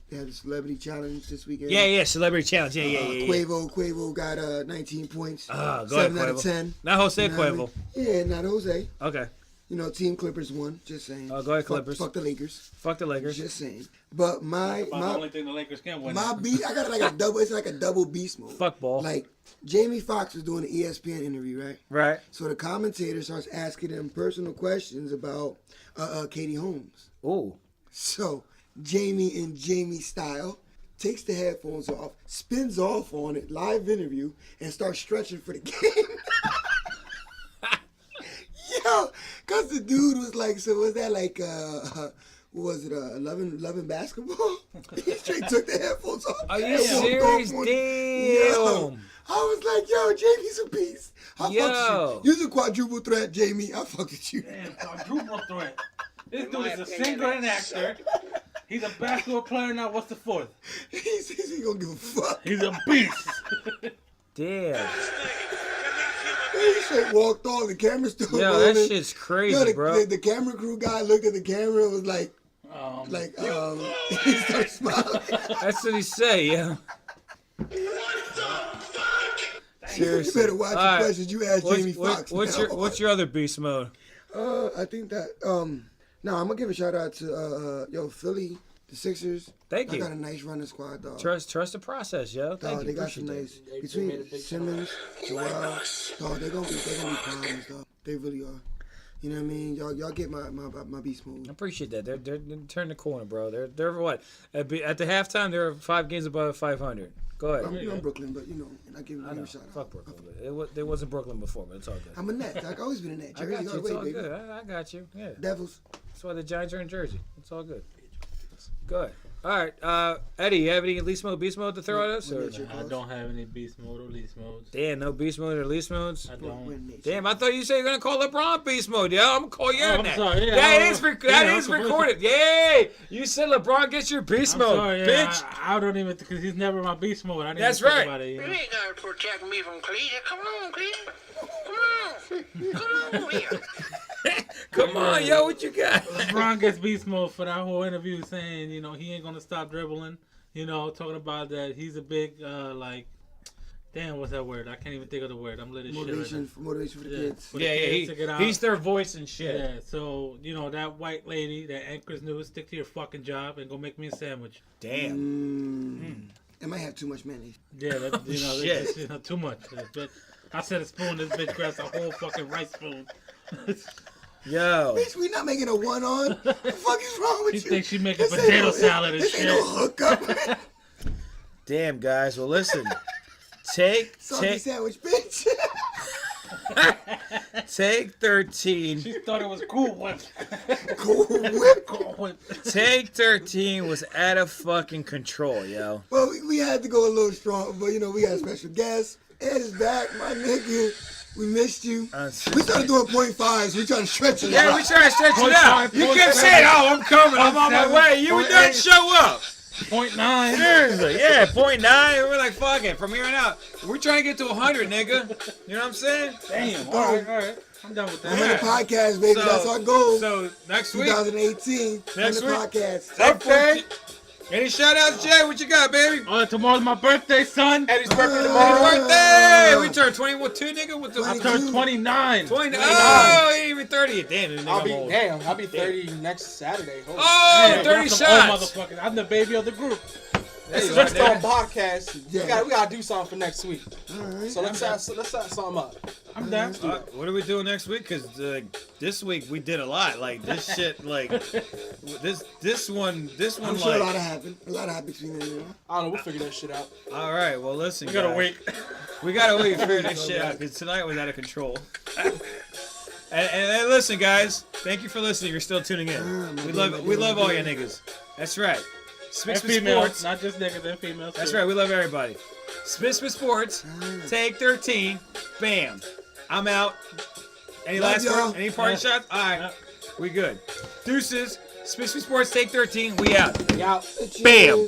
They had a celebrity challenge this weekend. Yeah, celebrity challenge. Yeah. Quavo got 19 points. Go 7 ahead, out of 10. Not Jose You know Quavo. I mean? Yeah, not Jose. Okay. You know, Team Clippers won. Just saying. Oh, go ahead, Clippers. Fuck the Lakers. Fuck the Lakers. Just saying. But the only thing the Lakers can win. My beat, I got like a double. It's like a double beast mode. Fuck ball. Like Jamie Foxx was doing an ESPN interview, right? Right. So the commentator starts asking him personal questions about Katie Holmes. Ooh. So Jamie, in Jamie style, takes the headphones off, spins off on it, live interview, and starts stretching for the game. Yo, cause the dude was like, so was that like, what was it, 11 basketball? He straight took the headphones off. Are you serious? Damn. Yo, I was like, yo, Jamie's a beast. I fucked with you. You're a quadruple threat, Jamie. I fucked with you. Damn, quadruple threat. This dude is a singer and actor. He's a basketball player now. What's the fourth? He says he gonna give a fuck. He's a beast. Damn. He straight walked on. The camera still Yo, rolling. that shit's crazy, bro. The camera crew guy looked at the camera and was like, he started smiling. That's what he say, yeah. Seriously. You better watch the questions you ask Jamie Foxx. What's your other beast mode? I think that no, I'm gonna give a shout out to Philly, the Sixers. Thank you. They got a nice running squad, dog. Trust the process, yo. Thank you. They got some nice between Simmons, Joel. Dog, they're gonna be problems, dog. They really are. You know what I mean? Y'all get my beast mode. I appreciate that. They're turning the corner, bro. They're what? At the halftime, they're 5 games above 500. Go ahead. I'm Brooklyn, but and I give you a shout out. Fuck Brooklyn. It wasn't Brooklyn before, but it's all good. I'm a Net. I've always been a Net. I got you. It's all baby. good. I got you. Yeah. Devils. That's why the Giants are in Jersey. It's all good. Good. All right, Eddie, you have any least mode, beast mode to throw at us? Or? I don't have any beast mode or least modes. Damn, no beast mode or least modes? I don't. Damn, I thought you said you're going to call LeBron beast mode, yo. I'm going to call you on that. Sorry, yeah, that is recorded. Yay! You said LeBron gets your beast mode, sorry, bitch. I don't even, because he's never my beast mode. I didn't That's even think right. About it, You ain't gotta protect me from Cleveland. Come on, Cleveland. Come on here. Come on, yo, what you got? LeBron gets beast mode for that whole interview, saying he ain't gonna stop dribbling. Talking about that he's a big damn, what's that word? I can't even think of the word. I'm letting motivation shit right motivation for the kids. For the kids to get out. He's their voice and shit. Yeah, so that white lady that anchors news, stick to your fucking job and go make me a sandwich. Damn. It might have too much mayonnaise. Yeah, that's too much. But I said a spoon. This bitch grabs a whole fucking rice spoon. Yo. Bitch, we not making a one-on. What the fuck is wrong with you? She thinks she making potato salad and this shit. Ain't no hookup. Damn, guys. Well, listen. Take sandwich, bitch. Take 13. She thought it was Cool Whip. Cool Whip. Cool Whip. Take 13 was out of fucking control, yo. Well, we had to go a little strong, but we got a special guest. Ed is back, my nigga. We missed you. We started doing 0.5s. We trying to stretch it out. Yeah, we trying to stretch it out. You kept saying, "Oh, I'm coming. I'm on my way." You would not show up. 0.9. Seriously, yeah, 0.9. We're like, fuck it. From here on out, we're trying to get to 100, nigga. You know what I'm saying? Damn. All right. I'm done with that. 100 podcasts, baby. That's our goal. So next week, 2018. Next 100 week? podcasts. Okay. Any shout outs, Jay? What you got, baby? Tomorrow's my birthday, son. Eddie's birthday Happy tomorrow. birthday! We turned 21, too, nigga. What the? I turned 29. 20. Oh, he ain't even 30 yet. Damn, nigga, I'm old. I'll be 30 next Saturday. Holy Oh, Man, 30 y'all some shots. old motherfuckers. I'm the baby of the group. This is right just there. on podcast. Yeah. We gotta do something for next week. Alright. So let's set something up. I'm down. What are we doing next week? Because this week we did a lot. Like this shit. Like this one. I'm sure a lot happened. A lot happened between them. I don't know. We'll figure that shit out. All right. Well, listen. We gotta guys. wait. We gotta wait to figure this shit out because tonight was out of control. And listen, guys. Thank you for listening. You're still tuning in. We love all you niggas. That's right. And Smith females, Sports. not just niggas and females. That's too. right. We love everybody. Smith Sports. Take 13. Bam. I'm out. Any Love last y'all. word? Any party shots? All right. We good. Deuces. Smith Sports. Take 13. We out. Yeah. Bam.